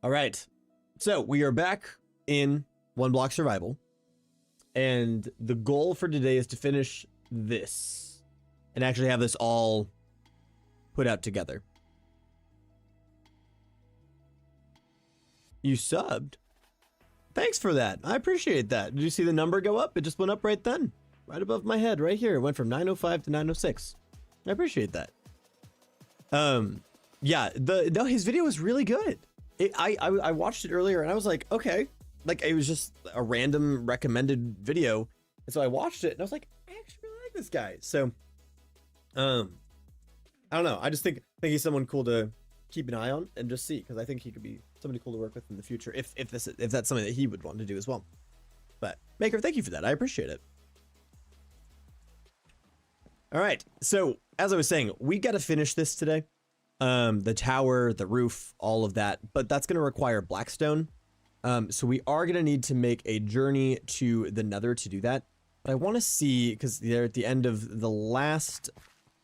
All right. So we are back in One Block Survival. And the goal for today is to finish this and actually have this all put out together. You subbed? Thanks for that. I appreciate that. Did you see the number go up? It just went up right then. Right above my head, right here. It went from 905 to 906. I appreciate that. Yeah, no, his video was really good. I watched it earlier and I was like, okay. Like, it was just a random recommended video. And so I watched it and I was like, I actually really like this guy. So, I don't know. I just think he's someone cool to keep an eye on and just see, because I think he could be somebody cool to work with in the future if that's something that he would want to do as well. But Maker, thank you for that. I appreciate it. All right. So as I was saying, we got to finish this today. The tower, the roof, all of that, but that's going to require Blackstone. So we are going to need to make a journey to the Nether to do that. But I want to see, because they're at the end of the last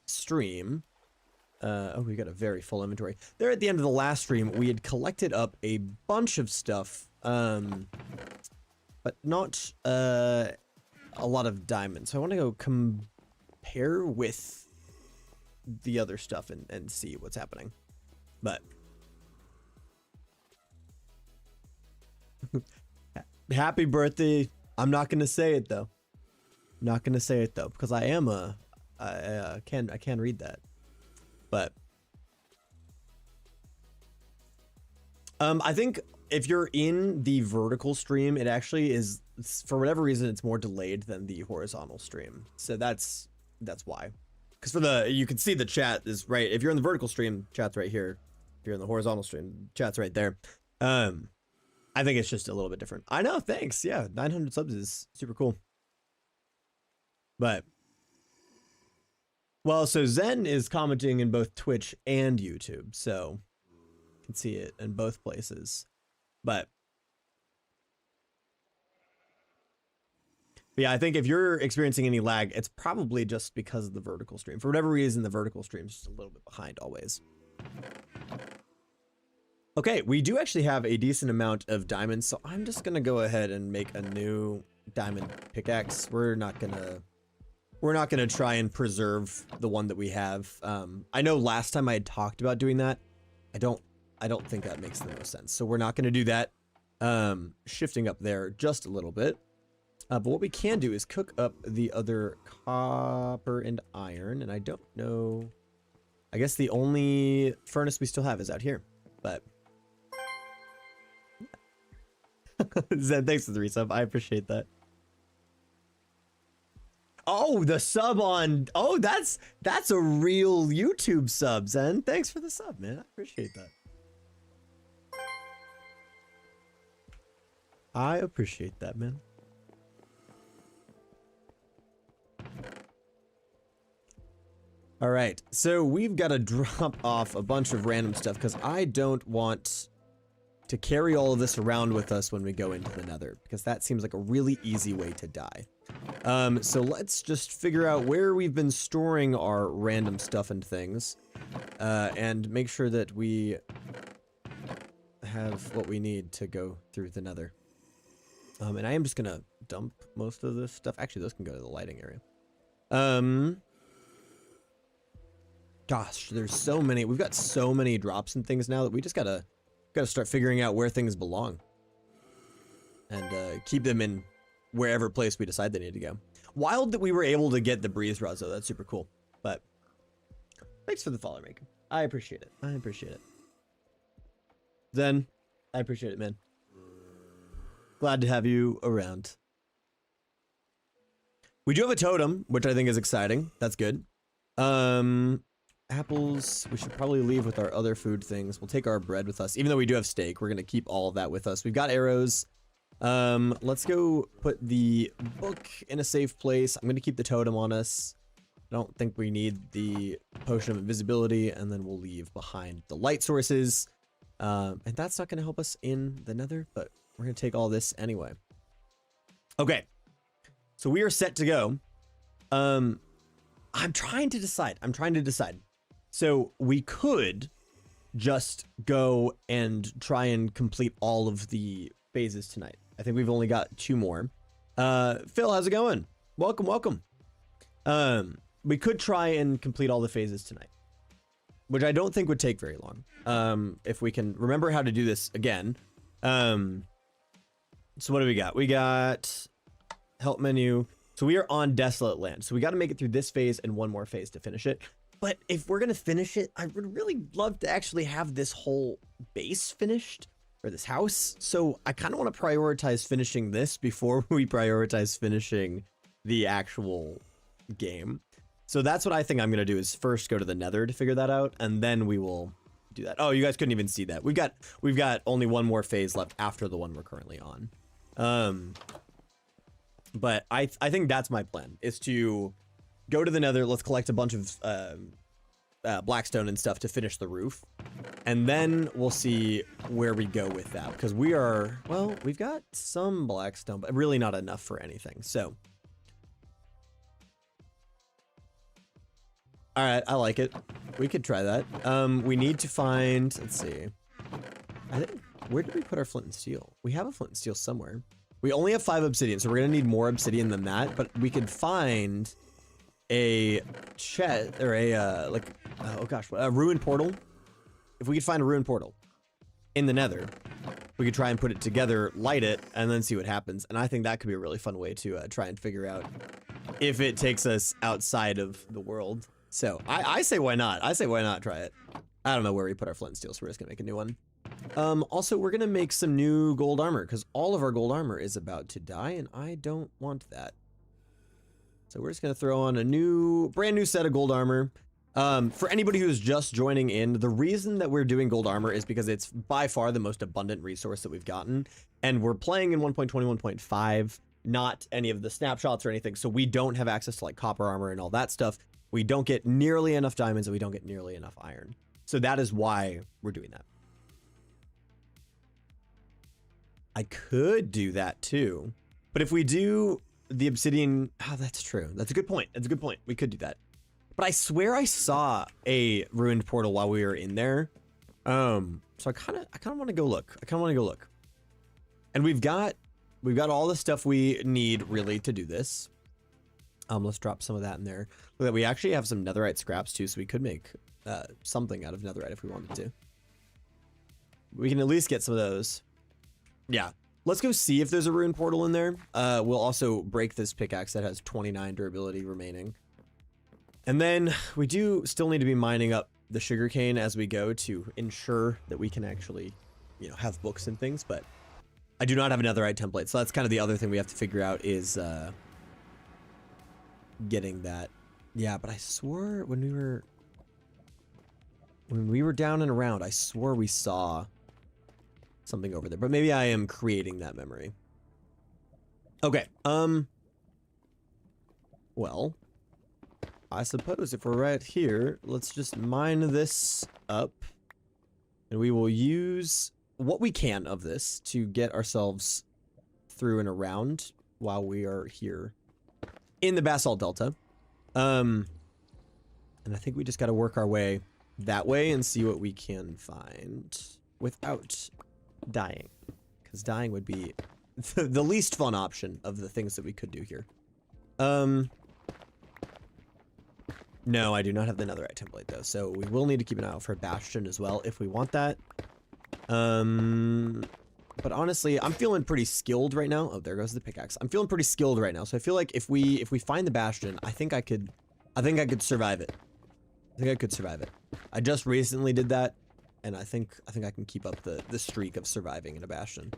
stream. Oh, we got a very full inventory. There at the end of the last stream, we had collected up a bunch of stuff, but not a lot of diamonds. So I want to go compare with the other stuff and see what's happening. But happy birthday. I'm not going to say it though. Not going to say it though, because I am I can read that. But I think if you're in the vertical stream, it actually is, for whatever reason, it's more delayed than the horizontal stream. So that's why. Because for you can see the chat is right. If you're in the vertical stream, chat's right here. If you're in the horizontal stream, chat's right there. I think it's just a little bit different. I know, thanks. Yeah, 900 subs is super cool. But well, so Zen is commenting in both Twitch and YouTube, so you can see it in both places. But yeah, I think if you're experiencing any lag, it's probably just because of the vertical stream. For whatever reason, the vertical stream is just a little bit behind always. Okay, we do actually have a decent amount of diamonds, so I'm just gonna go ahead and make a new diamond pickaxe. We're not gonna try and preserve the one that we have. I know last time I had talked about doing that. I don't think that makes the most sense. So we're not gonna do that. Shifting up there just a little bit. But what we can do is cook up the other copper and iron. And I don't know. I guess the only furnace we still have is out here. But Zen, thanks for the resub. I appreciate that. Oh, the sub on. Oh, that's a real YouTube sub, Zen. Thanks for the sub, man. I appreciate that. I appreciate that, man. All right, so we've got to drop off a bunch of random stuff because I don't want to carry all of this around with us when we go into the Nether, because that seems like a really easy way to die. So let's just figure out where we've been storing our random stuff and things, and make sure that we have what we need to go through the Nether. And I am just gonna dump most of this stuff. Actually, those can go to the lighting area. Gosh, there's so many. We've got so many drops and things now that we just gotta start figuring out where things belong, and keep them in wherever place we decide they need to go. Wild that we were able to get the breeze rods though. That's super cool. But thanks for the follow, Maker. I appreciate it. I appreciate it. Zen, I appreciate it, man. Glad to have you around. We do have a totem, which I think is exciting. That's good. Apples, we should probably leave with our other food things. We'll take our bread with us. Even though we do have steak, we're going to keep all of that with us. We've got arrows. Let's go put the book in a safe place. I'm going to keep the totem on us. I don't think we need the potion of invisibility, and then we'll leave behind the light sources. And that's not going to help us in the Nether, but we're going to take all this anyway. Okay. So we are set to go. I'm trying to decide. So we could just go and try and complete all of the phases tonight. I think we've only got 2 more. Phil, how's it going? Welcome, welcome. We could try and complete all the phases tonight, which I don't think would take very long. If we can remember how to do this again. So what do we got? We got help menu. So we are on Desolate Land. So we got to make it through this phase and 1 more phase to finish it. But if we're going to finish it, I would really love to actually have this whole base finished, or this house. So I kind of want to prioritize finishing this before we prioritize finishing the actual game. So that's what I think I'm going to do, is first go to the Nether to figure that out, and then we will do that. Oh, you guys couldn't even see that. We've got only 1 more phase left after the one we're currently on. But I think that's my plan, is to go to the Nether. Let's collect a bunch of Blackstone and stuff to finish the roof, and then we'll see where we go with that, because we've got some Blackstone, but really not enough for anything. So all right, I like it. We could try that. We need to find, let's see, I think, where did we put our flint and steel? We have a flint and steel somewhere. We only have 5 obsidian, so we're gonna need more obsidian than that, but we could find a chest, or a a ruined portal. If we could find a ruined portal in the Nether, we could try and put it together, light it, and then see what happens. And I think that could be a really fun way to try and figure out if it takes us outside of the world. So I say why not? I say why not try it? I don't know where we put our flint and steel, so we're just gonna make a new one. Also, we're gonna make some new gold armor, because all of our gold armor is about to die, and I don't want that. So we're just gonna throw on a brand new set of gold armor. For anybody who's just joining in, the reason that we're doing gold armor is because it's by far the most abundant resource that we've gotten, and we're playing in 1.21.5, not any of the snapshots or anything, so we don't have access to like copper armor and all that stuff. We don't get nearly enough diamonds, and we don't get nearly enough iron. So that is why we're doing that. I could do that too, but if we do the obsidian, that's true. That's a good point. That's a good point. We could do that. But I swear I saw a ruined portal while we were in there. So I kind of want to go look. And we've got all the stuff we need really to do this. Let's drop some of that in there. Look, we actually have some netherite scraps too, so we could make something out of netherite if we wanted to. We can at least get some of those. Yeah, let's go see if there's a ruined portal in there. We'll also break this pickaxe that has 29 durability remaining. And then we do still need to be mining up the sugarcane as we go to ensure that we can actually, have books and things, but I do not have a netherite template. So that's kind of the other thing we have to figure out is getting that. Yeah, but I swore when we were down and around, I swore we saw something over there, but maybe I am creating that memory. Okay, well, I suppose if we're right here, let's just mine this up, and we will use what we can of this to get ourselves through and around while we are here in the Basalt Delta. And I think we just got to work our way that way and see what we can find without dying, because dying would be the least fun option of the things that we could do here. No, I do not have the netherite template though, so we will need to keep an eye out for a bastion as well if we want that. But honestly, I'm feeling pretty skilled right now. Oh, there goes the pickaxe. I'm feeling pretty skilled right now, so I feel like if we find the bastion, I think I could survive it. I think I could survive it. I just recently did that, and I think I can keep up the streak of surviving in a bastion.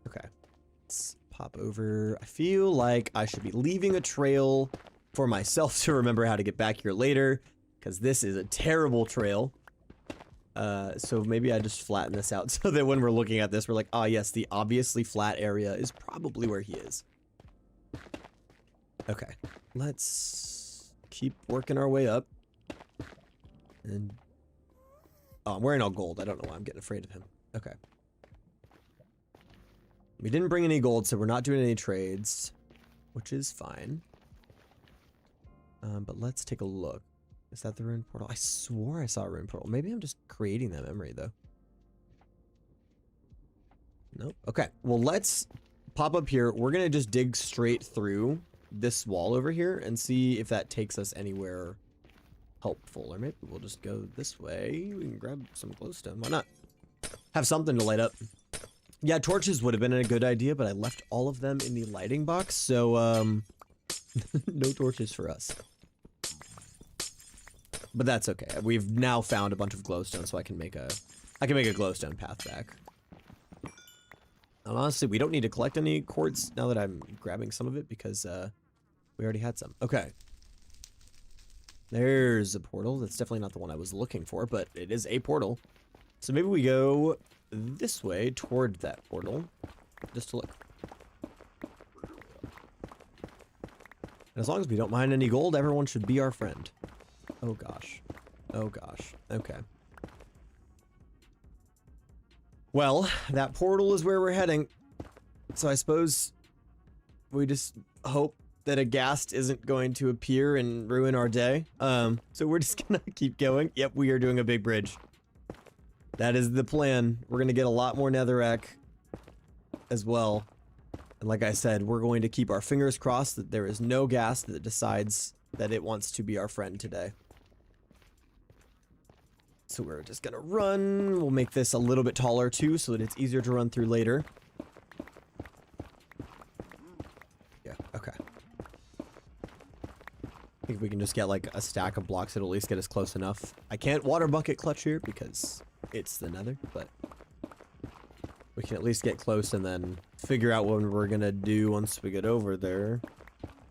Okay, let's pop over. I feel like I should be leaving a trail for myself to remember how to get back here later, because this is a terrible trail. So maybe I just flatten this out so that when we're looking at this, we're like, oh yes, the obviously flat area is probably where he is. Okay, let's keep working our way up. And oh, I'm wearing all gold. I don't know why I'm getting afraid of him. Okay. We didn't bring any gold, so we're not doing any trades, which is fine. But let's take a look. Is that the rune portal? I swore I saw a rune portal. Maybe I'm just creating that memory, though. Nope. Okay, well, let's pop up here. We're going to just dig straight through this wall over here and see if that takes us anywhere helpful. Or maybe we'll just go this way. We can grab some glowstone. Why not? Have something to light up. Yeah, torches would have been a good idea, but I left all of them in the lighting box, so, no torches for us. But that's okay. We've now found a bunch of glowstone, so I can make a glowstone path back. And honestly, we don't need to collect any quartz now that I'm grabbing some of it because we already had some. Okay. There's a portal. That's definitely not the one I was looking for, but it is a portal. So maybe we go this way toward that portal just to look. And as long as we don't mine any gold, everyone should be our friend. Oh gosh. Oh gosh. Okay. Well, that portal is where we're heading. So I suppose we just hope that a ghast isn't going to appear and ruin our day. So we're just gonna keep going. Yep, we are doing a big bridge. That is the plan. We're gonna get a lot more netherrack as well. And like I said, we're going to keep our fingers crossed that there is no ghast that decides that it wants to be our friend today. So we're just gonna run. We'll make this a little bit taller too so that it's easier to run through later. Yeah, okay. I think if we can just get like a stack of blocks, it'll at least get us close enough. I can't water bucket clutch here because it's the nether, but we can at least get close and then figure out what we're gonna do once we get over there.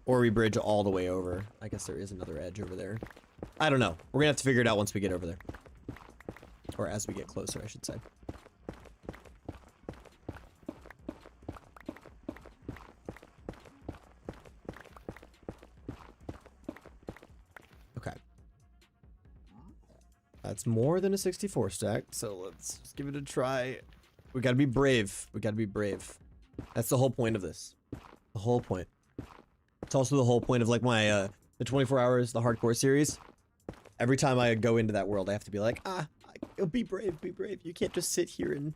Or we bridge all the way over. I guess there is another edge over there. I don't know. We're gonna have to figure it out once we get over there. Or as we get closer, I should say. Okay. That's more than a 64 stack, so let's just give it a try. We gotta be brave. We gotta be brave. That's the whole point of this. The whole point. It's also the whole point of like my, the 24 hours, the hardcore series. Every time I go into that world, I have to be like, be brave, be brave. You can't just sit here and,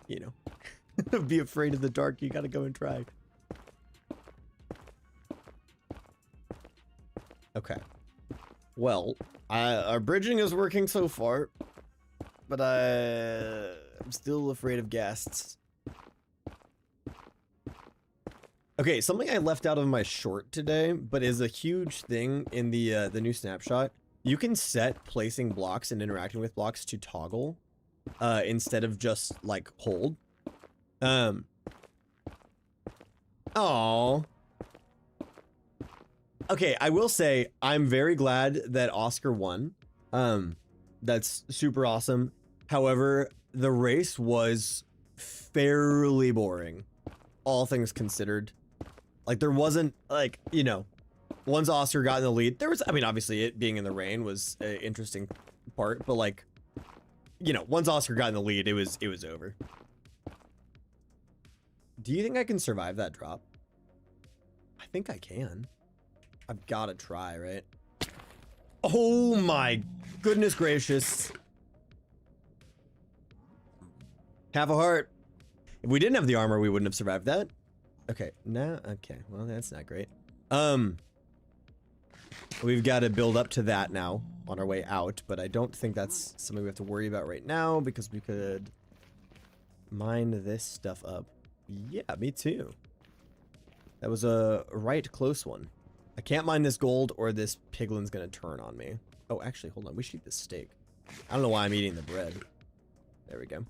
you know, be afraid of the dark. You gotta go and try. Okay. Well, our bridging is working so far, but I'm still afraid of ghasts. Okay, something I left out of my short today, but is a huge thing in the new snapshot. You can set placing blocks and interacting with blocks to toggle, instead of just like hold. Oh. Okay, I will say I'm very glad that Oscar won. That's super awesome. However, the race was fairly boring, all things considered. Like there wasn't like, you know, once Oscar got in the lead, there was, I mean, obviously it being in the rain was an interesting part, but like, you know, once Oscar got in the lead, it was over. Do you think I can survive that drop? I think I can. I've got to try, right? Oh my goodness gracious. Have a heart. If we didn't have the armor, we wouldn't have survived that. Okay, now, okay, well, that's not great. We've got to build up to that now on our way out, but I don't think that's something we have to worry about right now because we could mine this stuff up. Yeah, me too. That was a right close one. I can't mine this gold or this piglin's gonna turn on me. Oh, actually, hold on. We should eat this steak. I don't know why I'm eating the bread. There we go.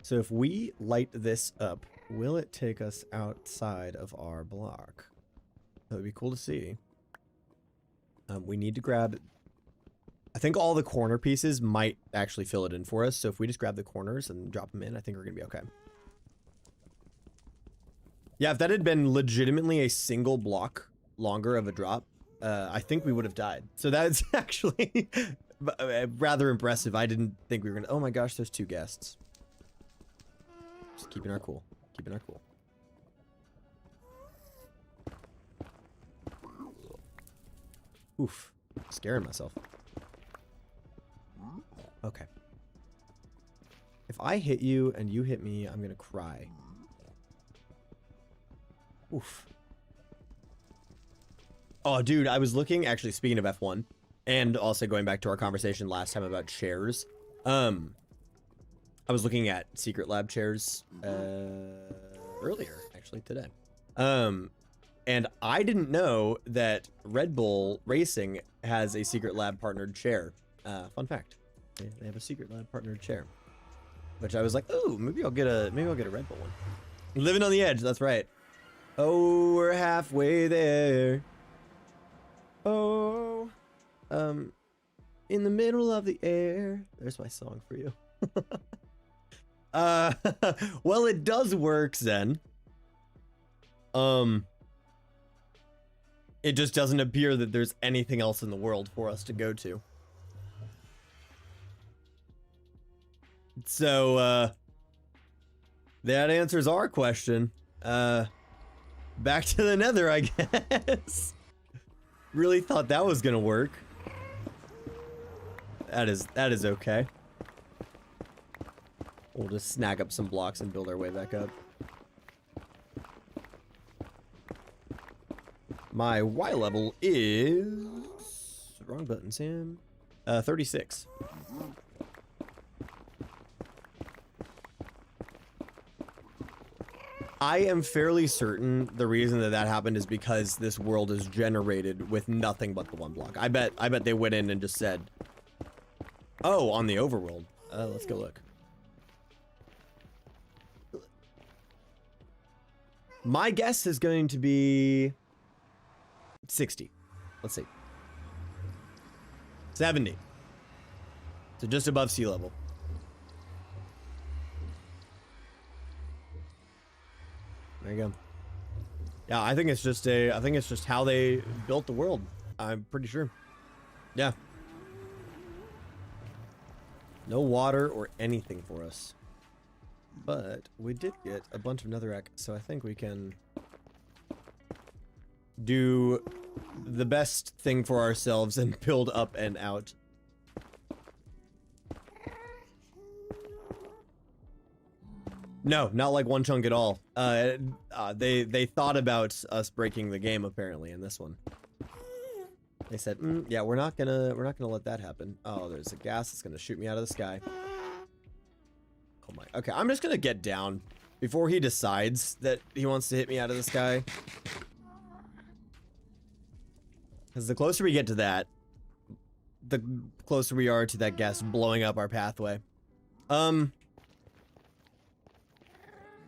So if we light this up, will it take us outside of our block? That would be cool to see. We need to grab... I think all the corner pieces might actually fill it in for us. So if we just grab the corners and drop them in, I think we're going to be okay. Yeah, if that had been legitimately a single block longer of a drop, I think we would have died. So that's actually rather impressive. I didn't think we were going to... Oh my gosh, there's two guests. Just keeping our cool. Keeping our cool. Oof. Scaring myself. Okay. If I hit you and you hit me, I'm gonna cry. Oof. Oh, dude, I was looking, actually, speaking of F1, and also going back to our conversation last time about chairs. I was looking at Secret Lab chairs earlier, actually, today. And I didn't know that Red Bull Racing has a Secret Lab partnered chair. Fun fact. They have a Secret Lab partnered chair. Which I was like, ooh, maybe I'll get a Red Bull one. Living on the edge, that's right. Oh, we're halfway there. Oh, in the middle of the air. There's my song for you. Well, it does work, Zen. It just doesn't appear that there's anything else in the world for us to go to. So, that answers our question. Back to the Nether, I guess. Really thought that was gonna work. That is okay. We'll just snag up some blocks and build our way back up. My Y level is... Wrong button, Sam. 36. I am fairly certain the reason that happened is because this world is generated with nothing but the one block. I bet they went in and just said, oh, on the overworld. Let's go look. My guess is going to be 60. Let's see. 70. So just above sea level. There you go. Yeah, I think it's just how they built the world. I'm pretty sure. Yeah. No water or anything for us. But we did get a bunch of netherrack, so I think we can do the best thing for ourselves and build up and out. No, not like one chunk at all. They thought about us breaking the game apparently in this one. They said, yeah, we're not gonna let that happen. Oh, there's a gas that's gonna shoot me out of the sky. Oh my. Okay, I'm just gonna get down before he decides that he wants to hit me out of the sky. Because the closer we get to that, the closer we are to that gas blowing up our pathway.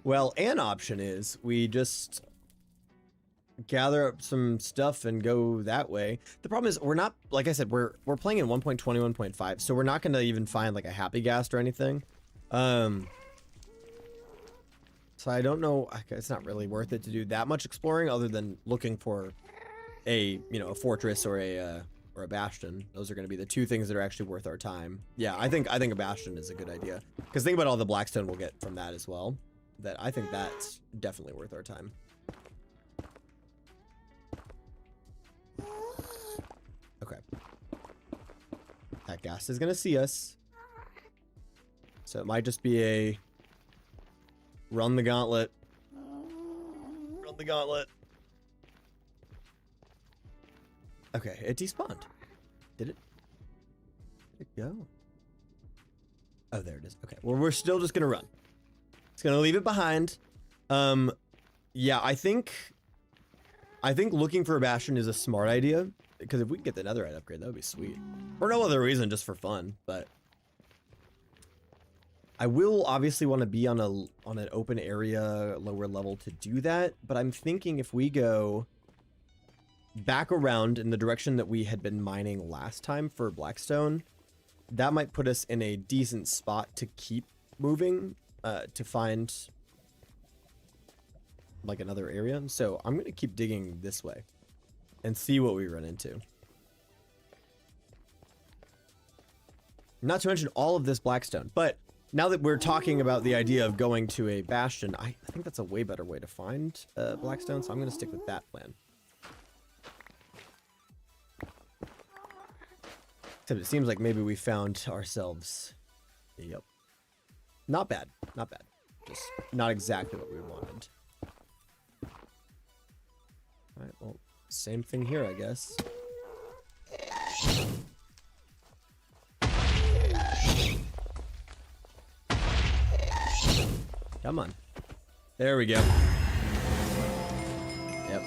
Well, an option is we just gather up some stuff and go that way. The problem is we're not, like I said, we're playing in 1.20, 1.5, so we're not going to even find like a happy gas or anything. So I don't know, it's not really worth it to do that much exploring other than looking for a, you know, a fortress or a bastion. Those are going to be the two things that are actually worth our time. Yeah, I think a bastion is a good idea. Because think about all the Blackstone we'll get from that as well. I think that's definitely worth our time. Okay. That gas is gonna see us. So it might just be a run the gauntlet. Run the gauntlet. Okay, it despawned. Did it? Where'd it go? Oh, there it is. Okay, well, we're still just gonna run. It's gonna leave it behind. Yeah, I think looking for a bastion is a smart idea, because if we can get the netherite upgrade, that would be sweet. For no other reason, just for fun. But I will obviously want to be on an open area, lower level to do that. But I'm thinking if we go back around in the direction that we had been mining last time for Blackstone, that might put us in a decent spot to keep moving. To find like another area. So I'm going to keep digging this way and see what we run into. Not to mention all of this Blackstone. But now that we're talking about the idea of going to a bastion, I think that's a way better way to find Blackstone. So I'm going to stick with that plan. Except it seems like maybe we found ourselves. Yep. Not bad. Not bad. Just not exactly what we wanted. Alright, well, same thing here, I guess. Come on. There we go. Yep.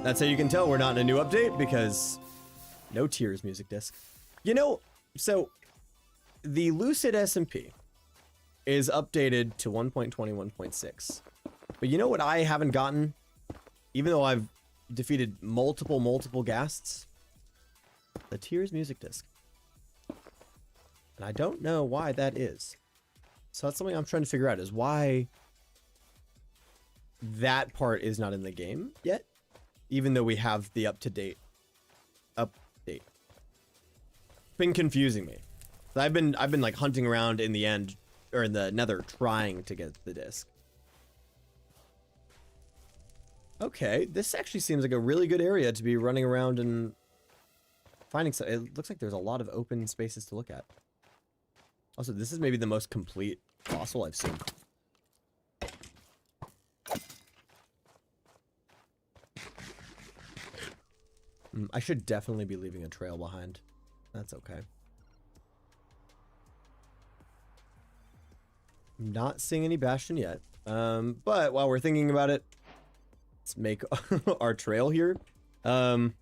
That's how you can tell we're not in a new update, because no tears music disc. You know, so the Lucid SMP is updated to 1.21.6. But you know what I haven't gotten? Even though I've defeated multiple ghasts? The tears music disc. And I don't know why that is. So that's something I'm trying to figure out, is why that part is not in the game yet, even though we have the up-to-date update. It's been confusing me. I've been like hunting around in the end, or in the nether, trying to get the disc. Okay, this actually seems like a really good area to be running around and finding some. It looks like there's a lot of open spaces to look at. Also, this is maybe the most complete fossil I've seen. I should definitely be leaving a trail behind. That's okay. I'm not seeing any bastion yet. But while we're thinking about it, let's make our trail here. And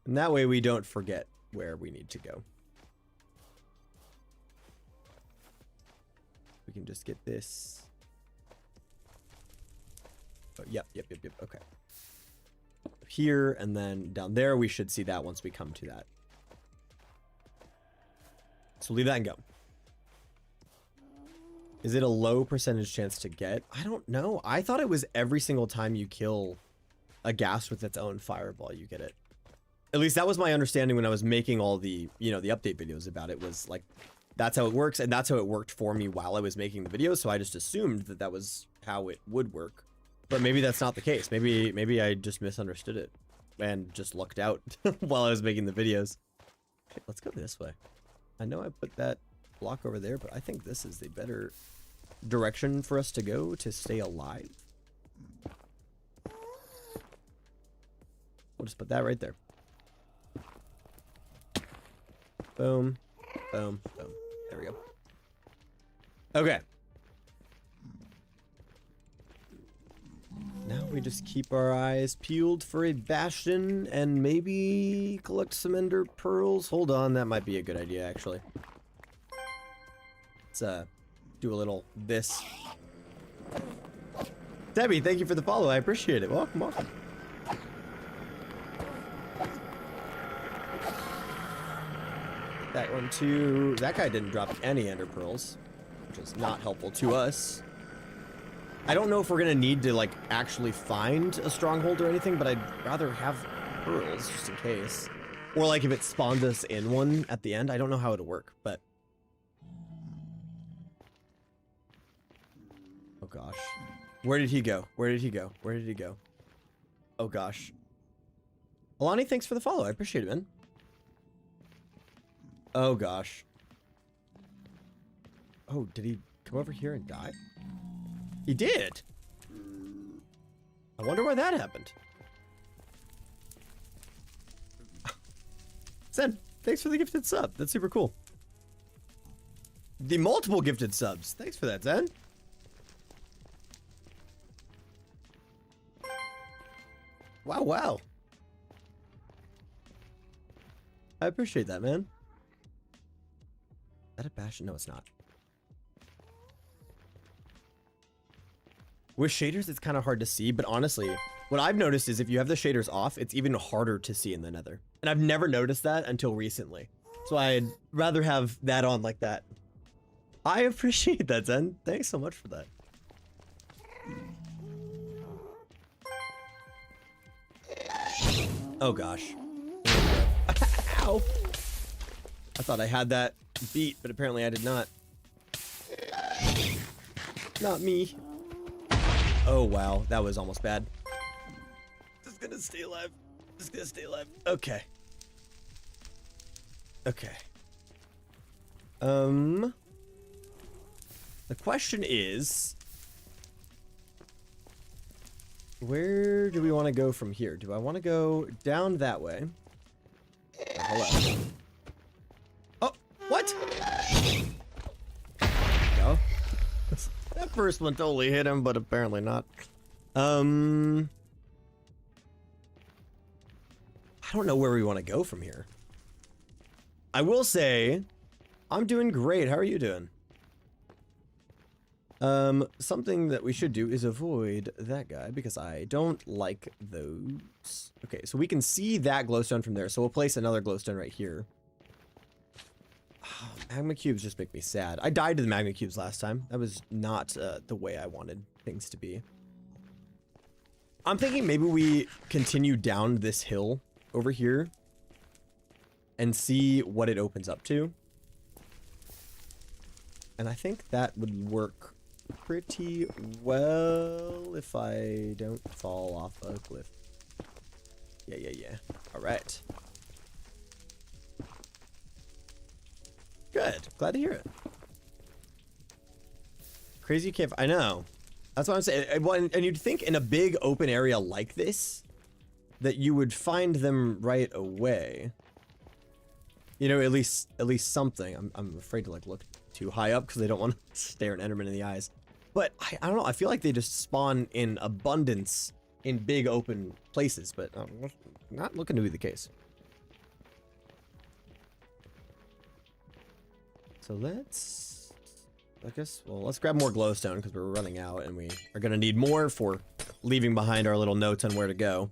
that way we don't forget where we need to go. We can just get this. Oh, yep. Okay. Here, and then down there, we should see that once we come to that. So leave that and go. Is it a low percentage chance to get? I don't know. I thought it was every single time you kill a ghast with its own fireball, you get it. At least that was my understanding when I was making all the, the update videos about it, was like, that's how it works, and that's how it worked for me while I was making the videos, so I just assumed that that was how it would work. But maybe that's not the case. Maybe I just misunderstood it and just lucked out while I was making the videos. Okay, let's go this way. I know I put that block over there, but I think this is the better direction for us to go to stay alive. We'll just put that right there. Boom, boom, boom. There we go. Okay. Now we just keep our eyes peeled for a bastion and maybe collect some ender pearls. Hold on, that might be a good idea, actually. Let's do a little this. Debbie, thank you for the follow. I appreciate it. Welcome, welcome. That one too. That guy didn't drop any ender pearls, which is not helpful to us. I don't know if we're gonna need to like actually find a stronghold or anything, but I'd rather have pearls just in case. Or like if it spawned us in one at the end. I don't know how it'll work, but oh gosh. Where did he go? Where did he go? Where did he go? Oh gosh. Alani, thanks for the follow. I appreciate it, man. Oh gosh. Oh, did he come over here and die? He did. I wonder why that happened. Zen, thanks for the gifted sub. That's super cool. The multiple gifted subs. Thanks for that, Zen. Wow, wow. I appreciate that, man. Is that a bastion? No, it's not. With shaders, it's kind of hard to see, but honestly, what I've noticed is if you have the shaders off, it's even harder to see in the nether. And I've never noticed that until recently. So I'd rather have that on like that. I appreciate that, Zen. Thanks so much for that. Oh gosh. Ow. I thought I had that beat, but apparently I did not. Not me. Oh wow, that was almost bad. Just gonna stay alive. Just gonna stay alive. Okay. Okay. The question is, where do we want to go from here? Do I want to go down that way? Hello. Oh, what? No. That first one totally hit him, but apparently not. I don't know where we want to go from here. I will say, I'm doing great. How are you doing? Something that we should do is avoid that guy because I don't like those. Okay, so we can see that glowstone from there. So we'll place another glowstone right here. Oh, magma cubes just make me sad. I died to the magma cubes last time. That was not the way I wanted things to be. I'm thinking maybe we continue down this hill over here and see what it opens up to. And I think that would work pretty well if I don't fall off a cliff. Yeah. All right. Good. Glad to hear it. Crazy cave. I know. That's what I'm saying. And you'd think in a big open area like this that you would find them right away. You know, at least something. I'm afraid to like look too high up because I don't want to stare an Enderman in the eyes. But I don't know. I feel like they just spawn in abundance in big open places, but not looking to be the case. So let's, I guess, well, let's grab more glowstone because we're running out and we are going to need more for leaving behind our little notes on where to go.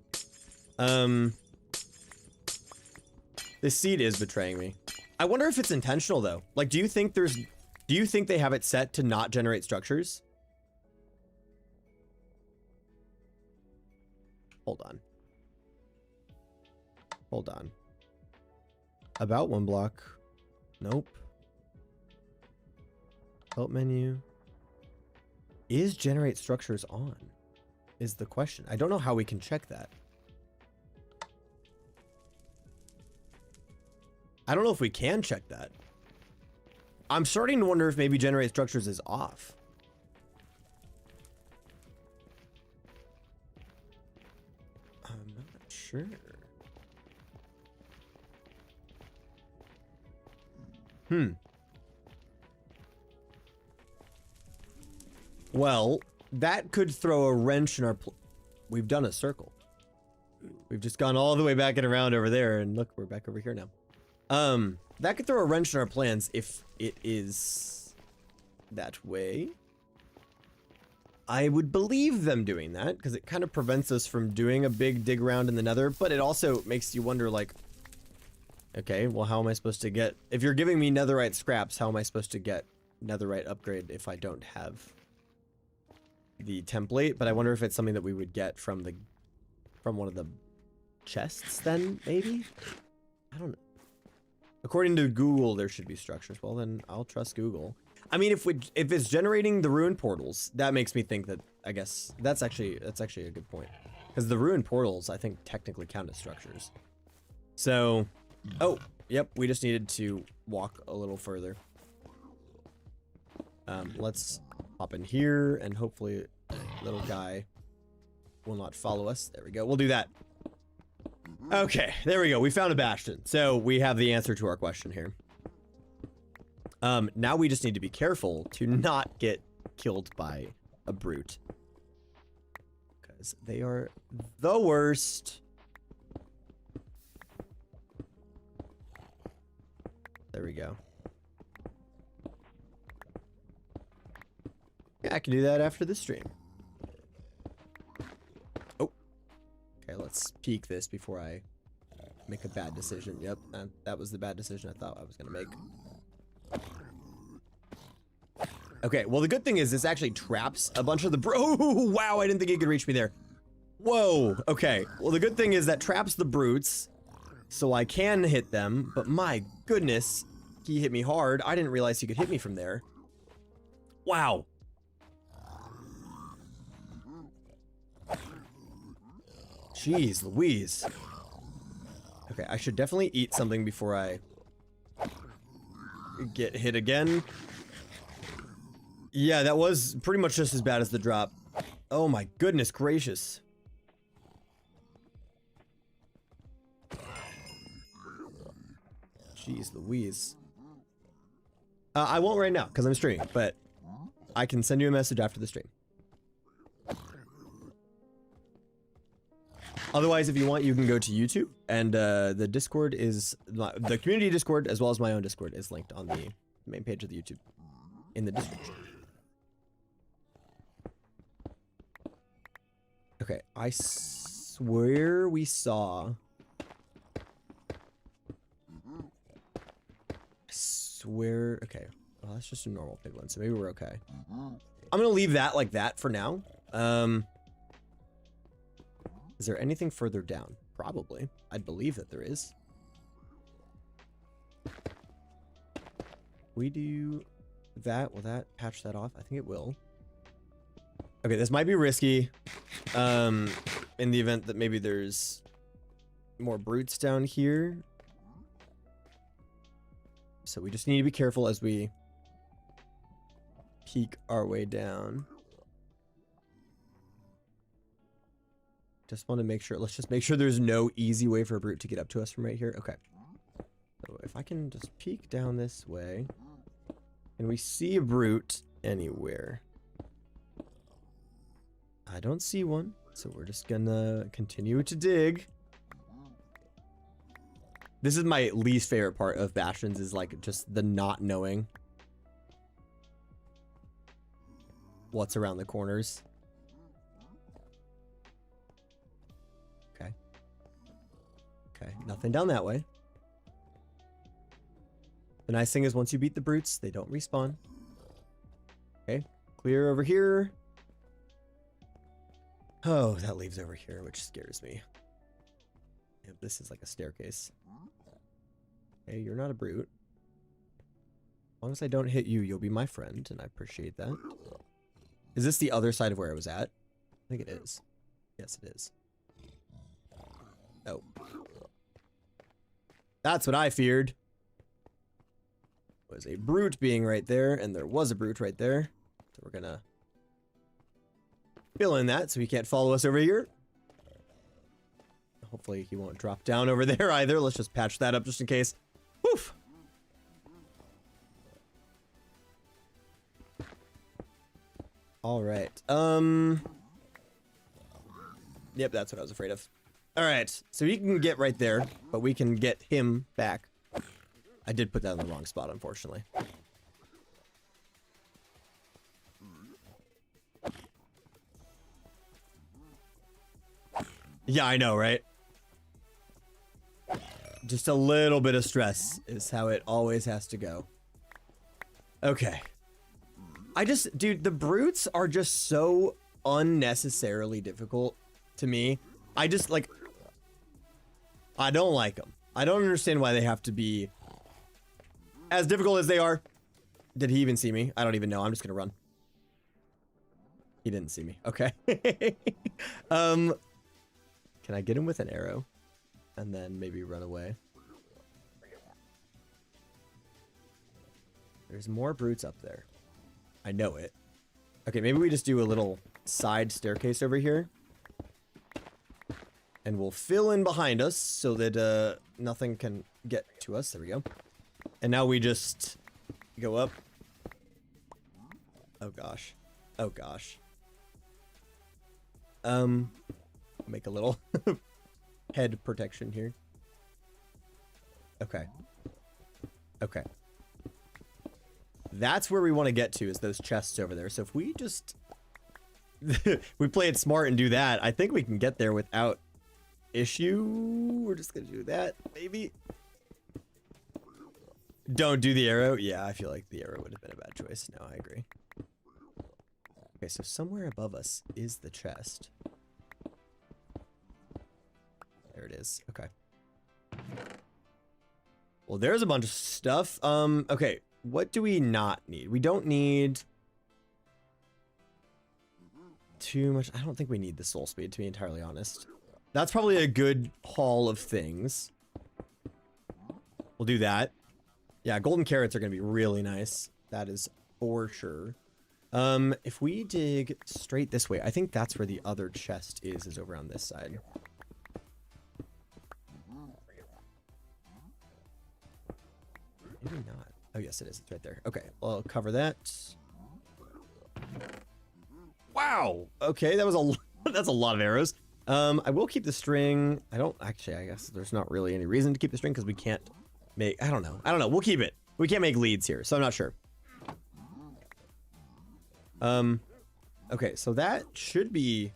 This seed is betraying me. I wonder if it's intentional though. Like, do you think they have it set to not generate structures? Hold on. About one block. Nope. Help menu. Is generate structures on? Is the question. I don't know how we can check that. I don't know if we can check that. I'm starting to wonder if maybe generate structures is off. I'm not sure. Well, that could throw a wrench in our we've done a circle. We've just gone all the way back and around over there, and look, we're back over here now. That could throw a wrench in our plans if it is that way. I would believe them doing that, because it kind of prevents us from doing a big dig around in the nether, but it also makes you wonder, like, okay, well, how am I supposed to get... If you're giving me netherite scraps, how am I supposed to get netherite upgrade if I don't have the template? But I wonder if it's something that we would get from one of the chests then, maybe? I don't know. According to Google, there should be structures. Well, then I'll trust Google. I mean, if it's generating the ruin portals, that makes me think that, I guess, that's actually a good point. Because the ruin portals, I think, technically count as structures. So, oh, yep, we just needed to walk a little further. Let's hop in here, and hopefully little guy will not follow us. There we go, we'll do that. Okay, there we go. We found a bastion. So we have the answer to our question here. Now we just need to be careful to not get killed by a brute. Because they are the worst. There we go. Yeah, I can do that after the stream. Okay, let's peek this before I make a bad decision. Yep, that was the bad decision I thought I was gonna make. Okay, well, the good thing is this actually traps a bunch of the oh, wow, I didn't think he could reach me there. Whoa, okay. Well, the good thing is that traps the brutes, so I can hit them, but my goodness, he hit me hard. I didn't realize he could hit me from there. Wow. Jeez Louise. Okay, I should definitely eat something before I get hit again. Yeah, that was pretty much just as bad as the drop. Oh my goodness gracious. Jeez Louise. I won't right now because I'm streaming, but I can send you a message after the stream. Otherwise, if you want, you can go to YouTube, and the Discord is the community Discord as well as my own Discord is linked on the main page of the YouTube in the description. Okay, I swear we saw. I swear. Okay, well that's just a normal piglin, so maybe we're okay. I'm gonna leave that like that for now. Is there anything further down? Probably. I'd believe that there is. We do that. Will that patch that off? I think it will. Okay, this might be risky. In the event that maybe there's more brutes down here. So we just need to be careful as we peek our way down. Just want to make sure, let's just make sure there's no easy way for a brute to get up to us from right here. Okay. So if I can just peek down this way. Can we see a brute anywhere? I don't see one. So we're just gonna continue to dig. This is my least favorite part of Bastions, is like just the not knowing what's around the corners. Okay, nothing down that way. The nice thing is once you beat the brutes, they don't respawn. Okay, clear over here. Oh, that leaves over here, which scares me. Yep, this is like a staircase. Okay, you're not a brute. As long as I don't hit you, you'll be my friend, and I appreciate that. Is this the other side of where I was at? I think it is. Yes, it is. Oh. That's what I feared. Was a brute being right there, and there was a brute right there. So we're gonna fill in that so he can't follow us over here. Hopefully he won't drop down over there either. Let's just patch that up just in case. Woof! Alright. Yep, that's what I was afraid of. Alright, so he can get right there, but we can get him back. I did put that in the wrong spot, unfortunately. Yeah, I know, right? Just a little bit of stress is how it always has to go. Okay. Dude, the brutes are just so unnecessarily difficult to me. I just, like, I don't like them. I don't understand why they have to be as difficult as they are. Did he even see me? I don't even know. I'm just gonna run. He didn't see me. Okay. Can I get him with an arrow? And then maybe run away? There's more brutes up there. I know it. Okay, maybe we just do a little side staircase over here. And we'll fill in behind us so that nothing can get to us. There we go. And now we just go up. Oh gosh. Oh gosh. Make a little head protection here. Okay. Okay. That's where we want to get to, is those chests over there. So if we just we play it smart and do that, I think we can get there without issue. We're just gonna do that, maybe. Don't do the arrow. Yeah, I feel like the arrow would have been a bad choice. No, I agree. Okay, so somewhere above us is the chest. There it is. Okay. Well, there's a bunch of stuff. Okay, what do we not need? We don't need too much. I don't think we need the soul speed, to be entirely honest. That's probably a good haul of things. We'll do that. Yeah, golden carrots are going to be really nice. That is for sure. If we dig straight this way, I think that's where the other chest is over on this side. Maybe not. Oh, yes, it is. It's right there. Okay, well, I'll cover that. Wow. Okay, that was that's a lot of arrows. I will keep the string. I guess there's not really any reason to keep the string because we can't make, I don't know. We'll keep it. We can't make leads here, so I'm not sure. Okay, so that should be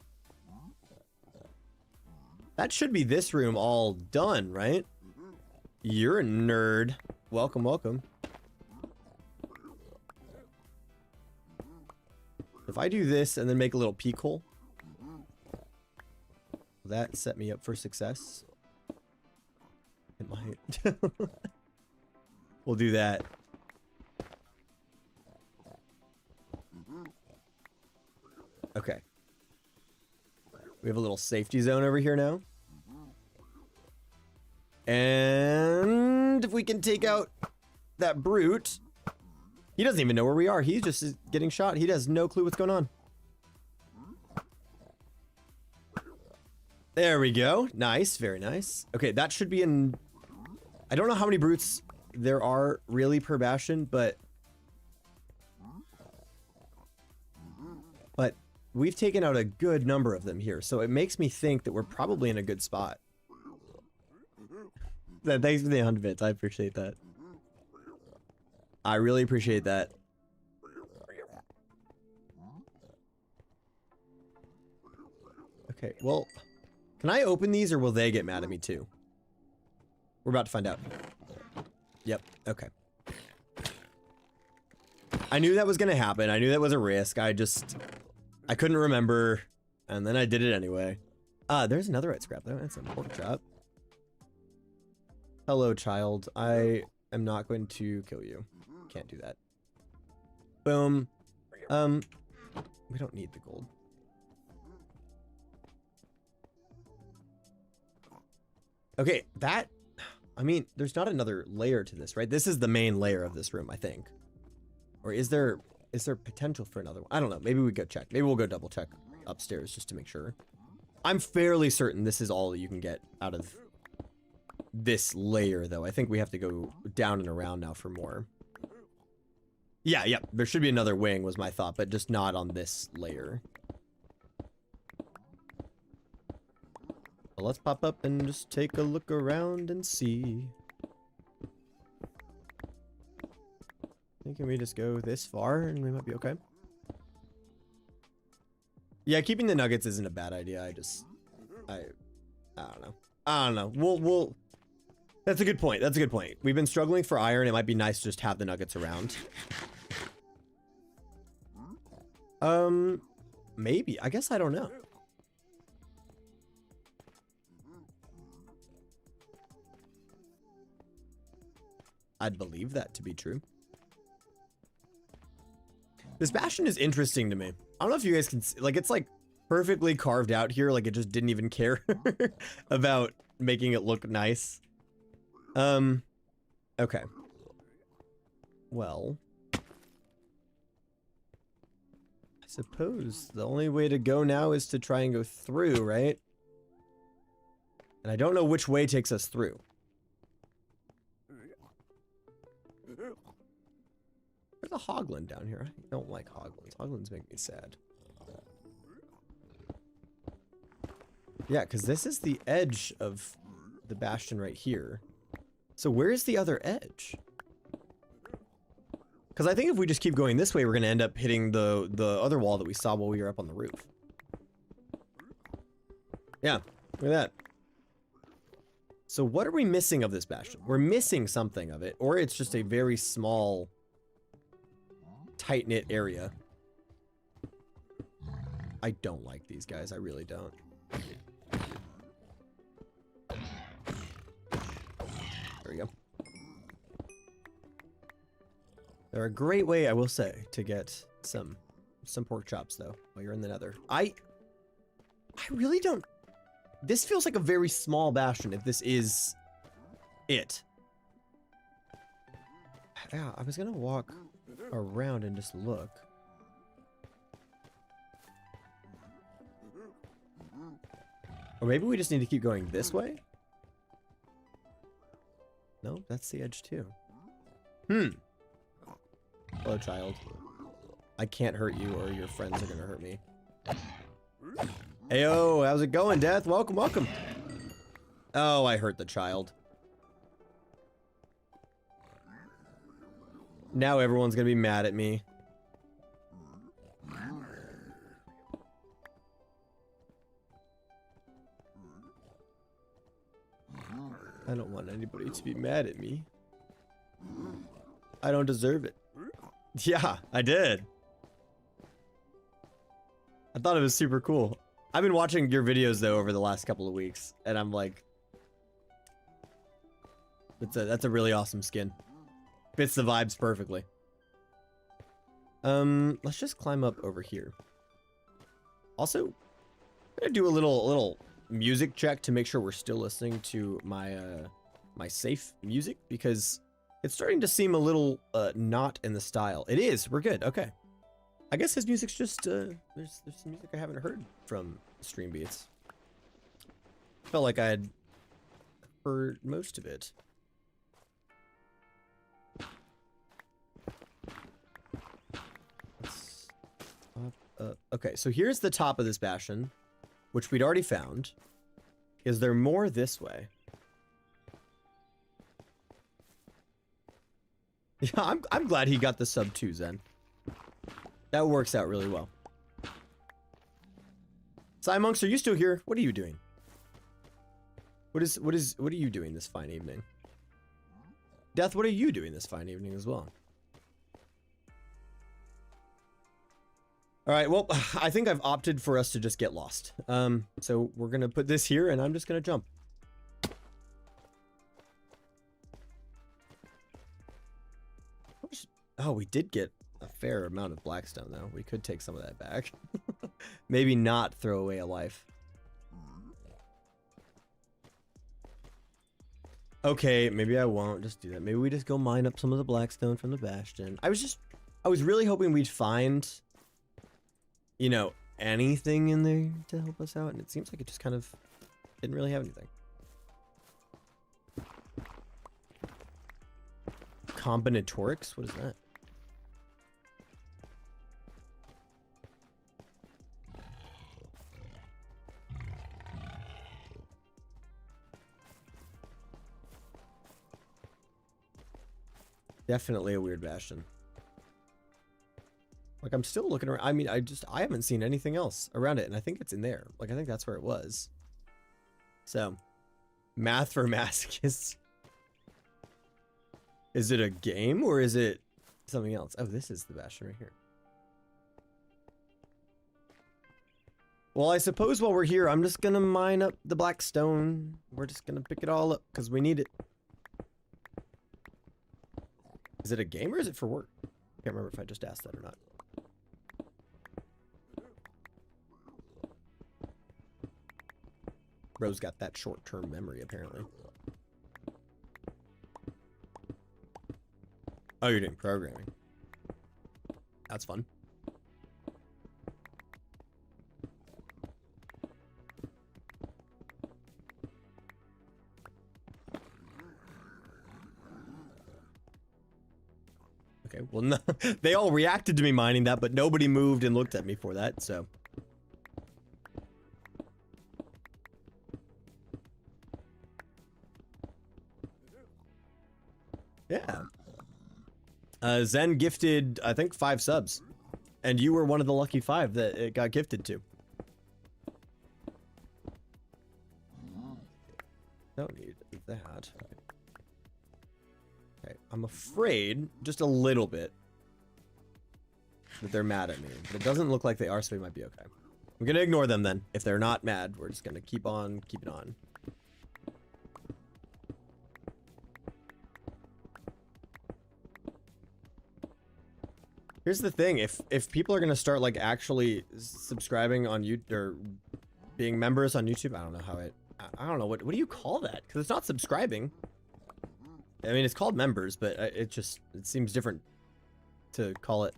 this room all done, right? You're a nerd. Welcome, welcome. If I do this and then make a little peek hole, will that set me up for success? It might. We'll do that. Okay. We have a little safety zone over here now. And if we can take out that brute. He doesn't even know where we are. He's just getting shot. He has no clue what's going on. There we go. Nice. Very nice. Okay, that should be in... I don't know how many brutes there are really per bastion, but we've taken out a good number of them here, so it makes me think that we're probably in a good spot. Thanks for the 100 bits. I appreciate that. I really appreciate that. Okay, well, can I open these or will they get mad at me too? We're about to find out. Yep, okay. I knew that was gonna happen. I knew that was a risk. I couldn't remember, and then I did it anyway. There's another red scrap though. That's a pork chop. Hello, child. I am not going to kill you. Can't do that. Boom. We don't need the gold. Okay, that... I mean, there's not another layer to this, right? This is the main layer of this room, I think. Or is there potential for another one? I don't know. Maybe we go check. Maybe we'll go double check upstairs just to make sure. I'm fairly certain this is all that you can get out of this layer, though. I think we have to go down and around now for more. Yeah, there should be another wing was my thought, but just not on this layer. Well, let's pop up and just take a look around and see. Can we just go this far and we might be okay? Yeah, keeping the nuggets isn't a bad idea. I don't know. I don't know. We'll that's a good point. That's a good point. We've been struggling for iron. It might be nice to just have the nuggets around. Maybe. I guess I don't know. I'd believe that to be true. This bastion is interesting to me. I don't know if you guys can see, like, it's like perfectly carved out here. Like it just didn't even care about making it look nice. Okay. Well, I suppose the only way to go now is to try and go through, right? And I don't know which way takes us through. There's a hoglin down here. I don't like hoglins. Hoglins make me sad. Yeah, because this is the edge of the bastion right here. So where's the other edge? Because I think if we just keep going this way, we're going to end up hitting the other wall that we saw while we were up on the roof. Yeah, look at that. So what are we missing of this bastion? We're missing something of it, or it's just a very small, tight-knit area. I don't like these guys. I really don't. There we go. They're a great way, I will say, to get some pork chops, though, while you're in the nether. I really don't... This feels like a very small bastion, if this is it. Yeah, I was gonna walk around and just look. Or maybe we just need to keep going this way? No, that's the edge too. Hello, child. I can't hurt you or your friends are gonna hurt me. Heyo, how's it going, Death? Welcome, welcome. Oh, I hurt the child. Now everyone's gonna be mad at me. I don't want anybody to be mad at me. I don't deserve it. Yeah, I did. I thought it was super cool. I've been watching your videos though over the last couple of weeks, and I'm like, that's a really awesome skin. Fits the vibes perfectly. Let's just climb up over here. Also, I'm gonna do a little music check to make sure we're still listening to my my safe music, because it's starting to seem a little not in the style. It is. We're good. Okay. I guess his music's just there's some music I haven't heard from Streambeats. Felt like I had heard most of it. Okay, so here's the top of this bastion, which we'd already found. Is there more this way? Yeah, I'm glad he got the sub 2, Zen. That works out really well. Monks, are you still here? What are you doing? What are you doing this fine evening? Death, what are you doing this fine evening as well? All right, well, I think I've opted for us to just get lost. So we're gonna put this here, and I'm just gonna jump. Oh, we did get a fair amount of Blackstone, though. We could take some of that back. Maybe not throw away a life. Okay, maybe I won't just do that. Maybe we just go mine up some of the Blackstone from the Bastion. I was really hoping we'd find, you know, anything in there to help us out, and it seems like it just kind of didn't really have anything. Combinatorics? What is that? Definitely a weird bastion. Like, I'm still looking around. I mean, I haven't seen anything else around it, and I think it's in there. Like, I think that's where it was. So, math for masochists. Is it a game, or is it something else? Oh, this is the bastion right here. Well, I suppose while we're here, I'm just gonna mine up the Blackstone. We're just gonna pick it all up, because we need it. Is it a game, or is it for work? Can't remember if I just asked that or not. Bro's got that short-term memory, apparently. Oh, you're doing programming. That's fun. Okay, well, no, they all reacted to me mining that, but nobody moved and looked at me for that, so... Yeah. Zen gifted, I think, 5 subs. And you were one of the lucky 5 that it got gifted to. Don't need that. Okay, I'm afraid, just a little bit, that they're mad at me. But it doesn't look like they are, so we might be okay. I'm gonna ignore them then. If they're not mad, we're just gonna keep on keeping on. Here's the thing, if people are gonna start like actually subscribing on YouTube or being members on YouTube, I don't know how I don't know what do you call that? Because it's not subscribing. I mean, it's called members, but it seems different to call it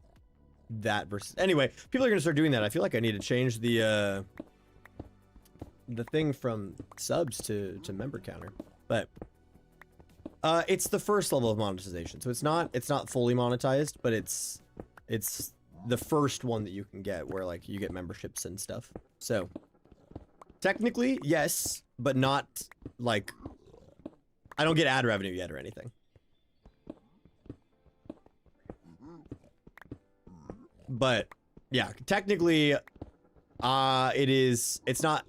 that versus. Anyway, people are gonna start doing that. I feel like I need to change the thing from subs to member counter, but it's the first level of monetization, so it's not fully monetized, but it's the first one that you can get where like you get memberships and stuff. So technically yes, but not like I don't get ad revenue yet or anything. But yeah, technically it's not,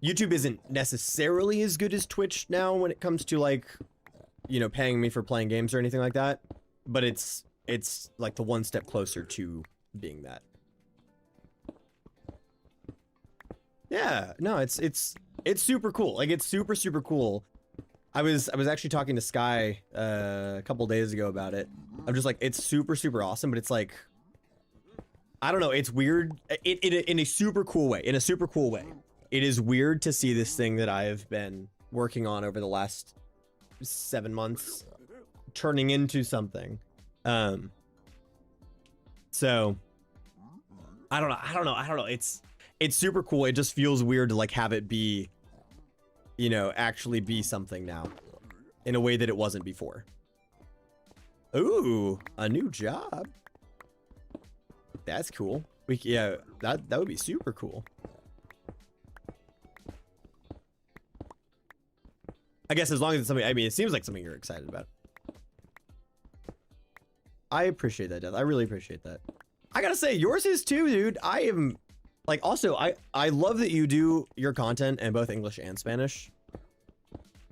YouTube isn't necessarily as good as Twitch now when it comes to like, you know, paying me for playing games or anything like that, but it's like the one step closer to being that. Yeah, no, it's super cool. Like it's super cool. I was actually talking to Sky a couple days ago about it. I'm just like, it's super awesome, but it's like, I don't know, it's weird in a super cool way. In a super cool way. It is weird to see this thing that I have been working on over the last 7 months turning into something. So I don't know. It's super cool. It just feels weird to like have it be, you know, actually be something now in a way that it wasn't before. Ooh, a new job. That's cool. Yeah, that would be super cool. I guess as long as it's something, I mean, it seems like something you're excited about. I appreciate that, Death. I really appreciate that. I gotta say, yours is too, dude. I am, like, also, I love that you do your content in both English and Spanish.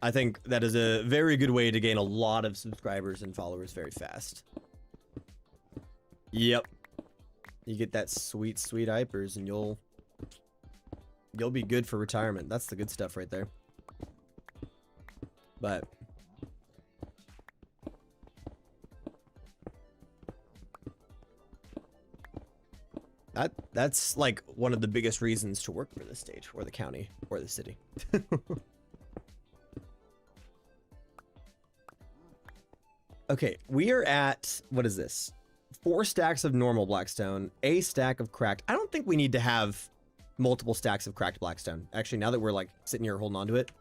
I think that is a very good way to gain a lot of subscribers and followers very fast. Yep. You get that sweet hypers and you'll be good for retirement. That's the good stuff right there. But that's like one of the biggest reasons to work for the state or the county or the city. Okay, we are at, what is this? 4 stacks of normal Blackstone, a stack of cracked. I don't think we need to have multiple stacks of cracked Blackstone. Actually, now that we're like sitting here holding on to it.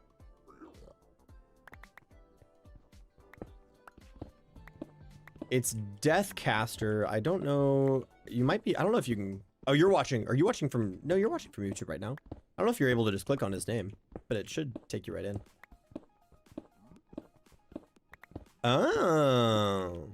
It's Deathcaster. I don't know. You might be, I don't know if you can. Oh, you're watching. Are you watching from, no, you're watching from YouTube right now. I don't know if you're able to just click on his name, but it should take you right in. Oh.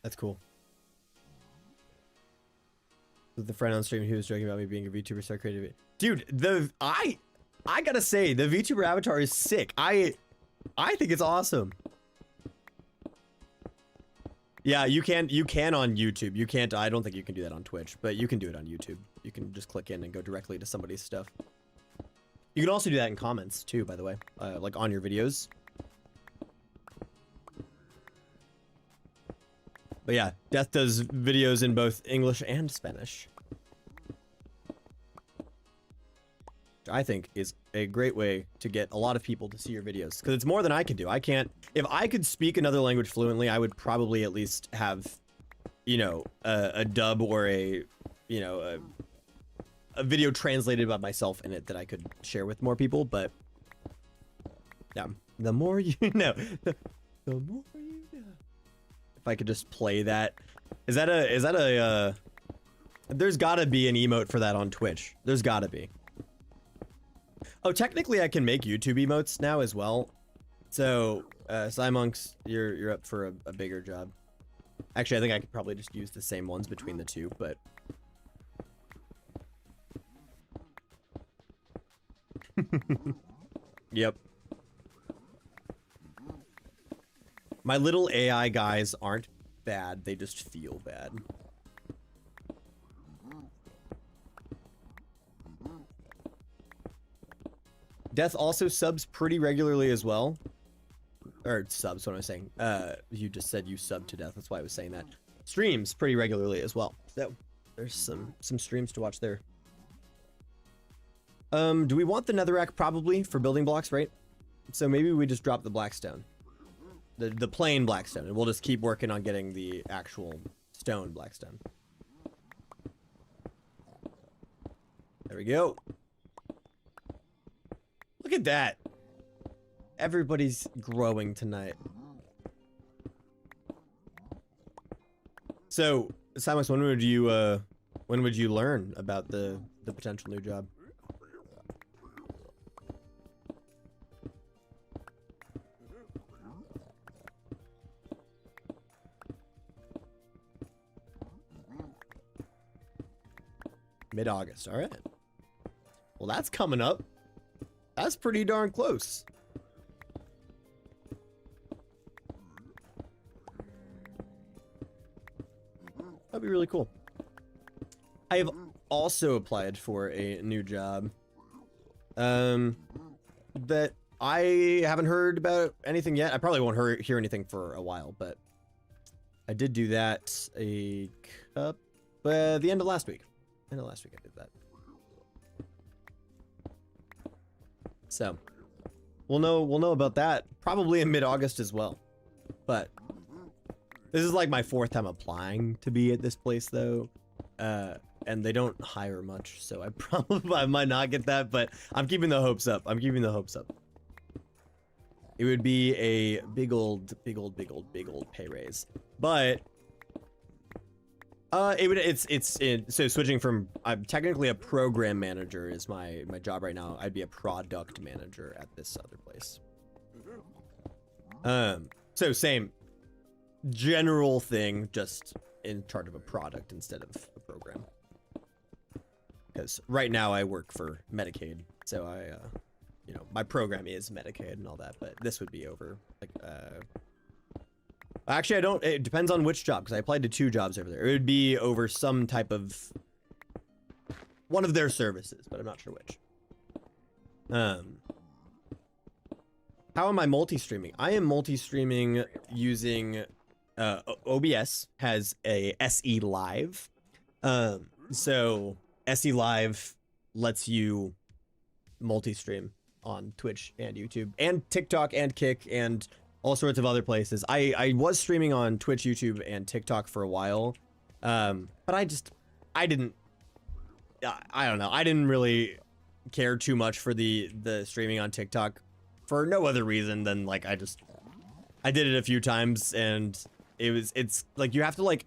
That's cool. The friend on stream, he was joking about me being a VTuber, so I created it. Dude, I gotta say, the VTuber avatar is sick. I think it's awesome. Yeah, you can on YouTube. You can't, I don't think you can do that on Twitch, but you can do it on YouTube. You can just click in and go directly to somebody's stuff. You can also do that in comments too, by the way, like on your videos. But yeah, Death does videos in both English and Spanish. Which I think is a great way to get a lot of people to see your videos. Because it's more than I can do. I can't, if I could speak another language fluently, I would probably at least have, you know, a dub or a, you know, a video translated by myself in it that I could share with more people. But yeah, the more you know, the more you know. If I could just play that. Is that a there's gotta be an emote for that on Twitch. There's gotta be. Oh, technically I can make YouTube emotes now as well. So, Cymonks, you're up for a bigger job. Actually, I think I could probably just use the same ones between the two, but yep. My little AI guys aren't bad, they just feel bad. Death also subs pretty regularly as well. Or subs, what am I saying? You just said you sub to Death, that's why I was saying that. Streams pretty regularly as well. So There's some streams to watch there. Do we want the netherrack? Probably, for building blocks, right? So maybe we just drop the Blackstone. The plain Blackstone, and we'll just keep working on getting the actual stone Blackstone. There we go. Look at that. Everybody's growing tonight. So, Simus, when would you learn about the potential new job? Mid-August, all right. Well, that's coming up. That's pretty darn close. That'd be really cool. I have also applied for a new job. That I haven't heard about anything yet. I probably won't hear anything for a while, but I did do that the end of last week. End of last week I did that. So we'll know about that probably in mid-August as well. But this is like my 4th time applying to be at this place though. And they don't hire much, so I might not get that, but I'm keeping the hopes up. I'm keeping the hopes up. It would be a big old pay raise. But so switching from, I'm technically a program manager is my job right now. I'd be a product manager at this other place. So same general thing, just in charge of a product instead of a program. Because right now I work for Medicaid, so I, you know, my program is Medicaid and all that, but this would be over, like, actually I don't, it depends on which job, because I applied to 2 jobs over there. It would be over some type of, one of their services, but I'm not sure which. How am I multi-streaming? I am multi-streaming using, OBS has a SE Live. So SE Live lets you multi-stream on Twitch and YouTube and TikTok and Kick and all sorts of other places. I was streaming on Twitch, YouTube, and TikTok for a while. But I don't know. I didn't really care too much for the streaming on TikTok for no other reason than like I did it a few times and it's like you have to like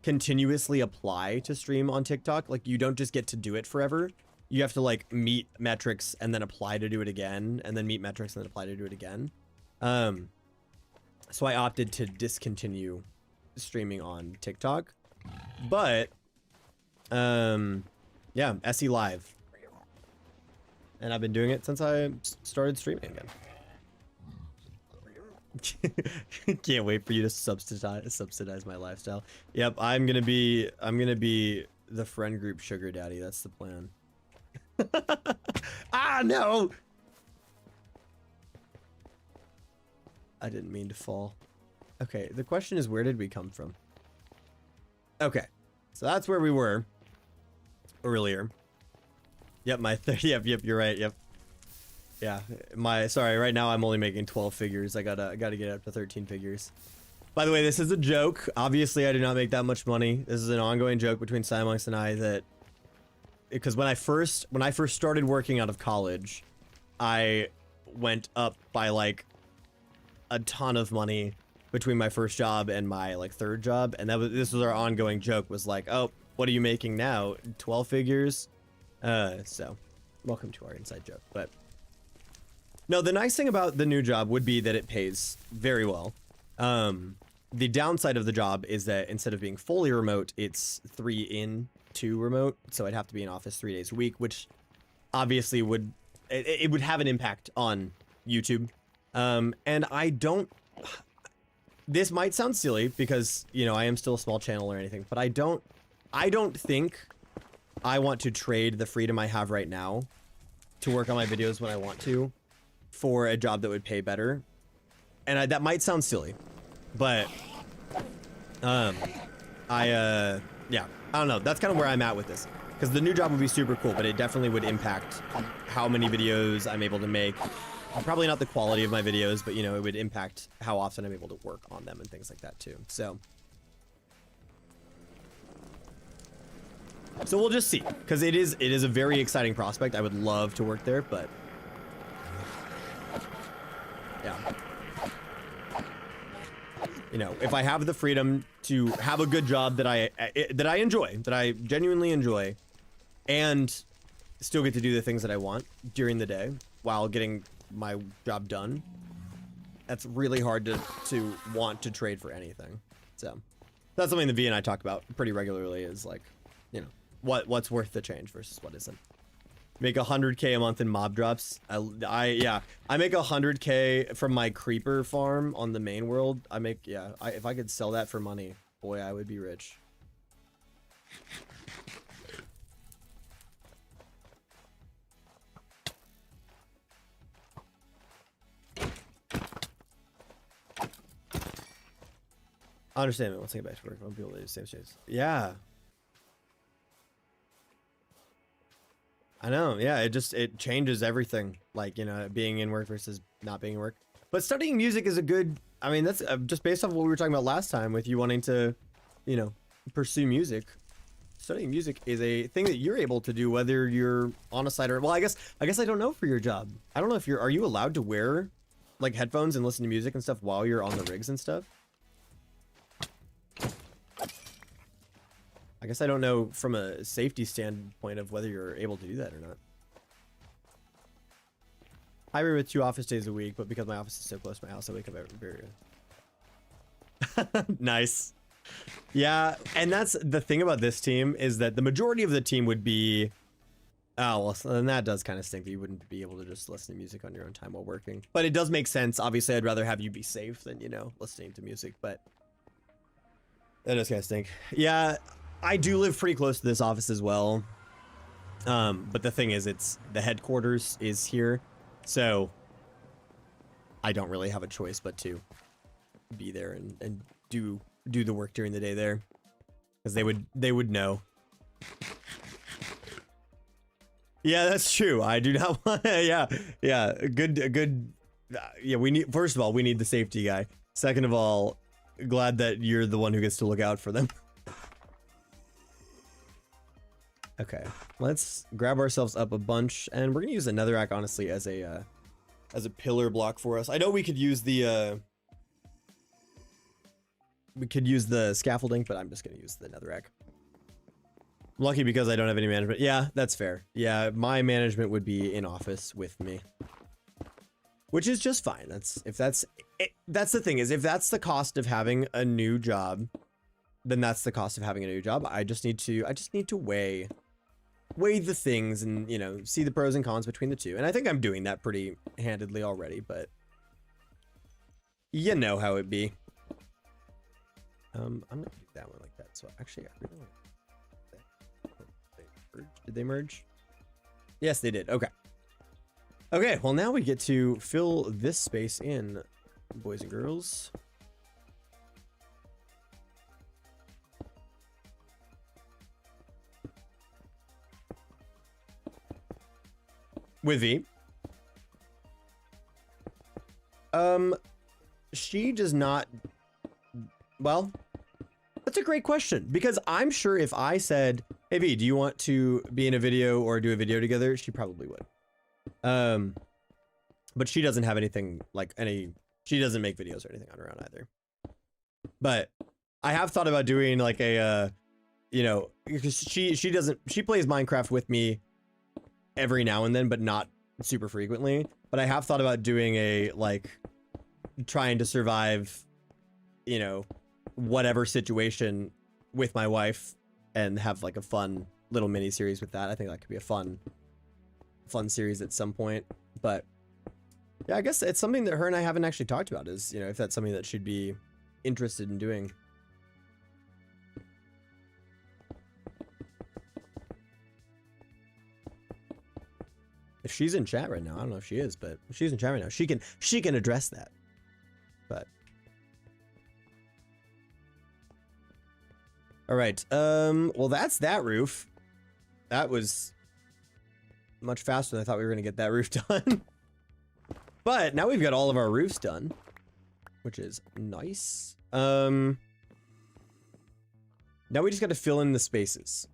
continuously apply to stream on TikTok. Like you don't just get to do it forever. You have to like meet metrics and then apply to do it again, and then meet metrics and then apply to do it again. So I opted to discontinue streaming on TikTok, but yeah, SE Live, and I've been doing it since I started streaming again. Can't wait for you to subsidize my lifestyle. Yep, I'm gonna be the friend group sugar daddy. That's the plan. Ah, no! I didn't mean to fall. Okay, the question is, where did we come from? Okay, so that's where we were earlier. Yep, yep, you're right. Yep. Yeah, sorry, right now I'm only making 12 figures. I gotta get up to 13 figures. By the way, this is a joke. Obviously, I do not make that much money. This is an ongoing joke between Simonx and I that, because when I first started working out of college, I went up by like a ton of money between my first job and my like 3rd job, and this was our ongoing joke, was like, oh, what are you making now? 12 figures? So welcome to our inside joke. But no, the nice thing about the new job would be that it pays very well. The downside of the job is that instead of being fully remote, it's 3 in, 2 remote. So I'd have to be in office 3 days a week, which obviously would have an impact on YouTube. And I don't, this might sound silly because, you know, I am still a small channel or anything, but I don't think I want to trade the freedom I have right now to work on my videos when I want to for a job that would pay better. And that might sound silly, but, yeah, I don't know. That's kind of where I'm at with this. Because the new job would be super cool, but it definitely would impact how many videos I'm able to make. Probably not the quality of my videos, but, you know, it would impact how often I'm able to work on them and things like that, too. So we'll just see. Because it is a very exciting prospect. I would love to work there, but... yeah. You know, if I have the freedom to have a good job that I enjoy, that I genuinely enjoy, and still get to do the things that I want during the day while getting my job done, that's really hard to want to trade for anything. So that's something that V and I talk about pretty regularly, is like, you know, what's worth the change versus what isn't. Make 100K a month in mob drops. I make 100K from my creeper farm on the main world. If I could sell that for money, boy, I would be rich. I understand it. Let's take it back to work. I won't be able to do the same shit. Yeah. I know, yeah, it changes everything, like, you know, being in work versus not being in work. But studying music is a good, I mean, that's just based off what we were talking about last time with you wanting to, you know, pursue music. Studying music is a thing that you're able to do whether you're on a site or, well, I guess I don't know for your job. I don't know if are you allowed to wear, like, headphones and listen to music and stuff while you're on the rigs and stuff? I guess I don't know from a safety standpoint of whether you're able to do that or not. Hybrid with 2 office days a week, but because my office is so close to my house, I wake up every Nice. Yeah, and that's the thing about this team, is that the majority of the team would be... oh, well, then that does kind of stink that you wouldn't be able to just listen to music on your own time while working. But it does make sense. Obviously, I'd rather have you be safe than, you know, listening to music, but... that does kind of stink. Yeah, I do live pretty close to this office as well. But the thing is, the headquarters is here, so I don't really have a choice but to be there and do the work during the day there, because they would know. Yeah, that's true. I do not want. Yeah, good. Yeah, first of all, we need the safety guy. Second of all, glad that you're the one who gets to look out for them. Okay, let's grab ourselves up a bunch, and we're gonna use another rack, honestly, as a pillar block for us. I know we could use the scaffolding, but I'm just gonna use the nether rack. Lucky because I don't have any management. Yeah, that's fair. Yeah, my management would be in office with me, which is just fine. That's the thing, is if that's the cost of having a new job, then that's the cost of having a new job. I just need to weigh the things and, you know, see the pros and cons between the two. And I think I'm doing that pretty handedly already, but you know how it be. I'm gonna do that one like that. So actually, I really want that. Did they merge? Yes, they did. Okay. Okay, well, now we get to fill this space in, boys and girls. With V. She does not... well, that's a great question, because I'm sure if I said, hey V, do you want to be in a video or do a video together, she probably would. But she doesn't have anything like she doesn't make videos or anything on her own either. But I have thought about doing like a, you know, because she plays Minecraft with me every now and then, but not super frequently. But I have thought about doing a, like, trying to survive, you know, whatever situation with my wife and have like a fun little mini series with that. I think that could be a fun series at some point. But yeah, I guess it's something that her and I haven't actually talked about, is, you know, if that's something that she'd be interested in doing. If she's in chat right now, I don't know if she is, but if she's in chat right now, she can address that. But All right. Well, that's that roof. That was much faster than I thought we were gonna get that roof done. But now we've got all of our roofs done, which is nice. Now we just got to fill in the spaces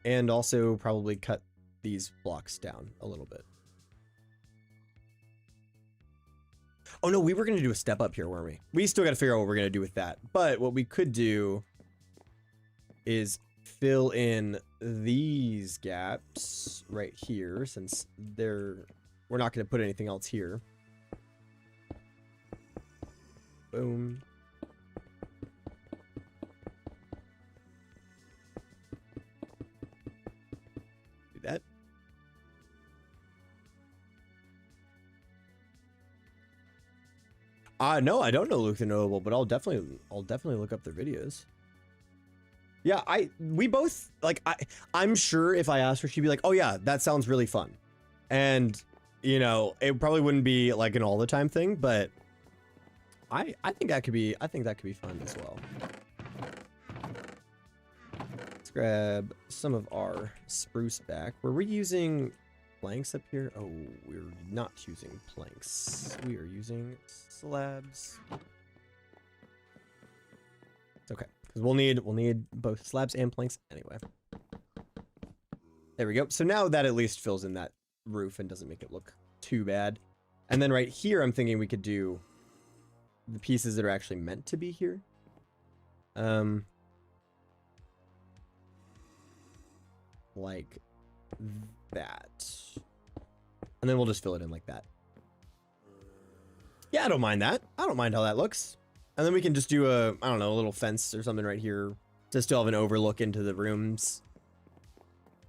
and also probably cut these blocks down a little bit. Oh no, we were going to do a step up here, weren't we? We still got to figure out what we're going to do with that. But what we could do is fill in these gaps right here, since we're not going to put anything else here. Boom. Do that. No, I don't know Luke the Notable, but I'll definitely look up their videos. Yeah, we both, like, I'm sure if I asked her, she'd be like, oh yeah, that sounds really fun. And, you know, it probably wouldn't be like an all the time thing, but I think that could be fun as well. Let's grab some of our spruce back. Were we using planks up here? Oh, we're not using planks. We are using slabs. It's okay, because we'll need both slabs and planks anyway. There we go. So now that at least fills in that roof and doesn't make it look too bad. And then right here, I'm thinking we could do the pieces that are actually meant to be here. Like that. And then we'll just fill it in like that. Yeah, I don't mind that. I don't mind how that looks. And then we can just do a, I don't know, a little fence or something right here to still have an overlook into the rooms.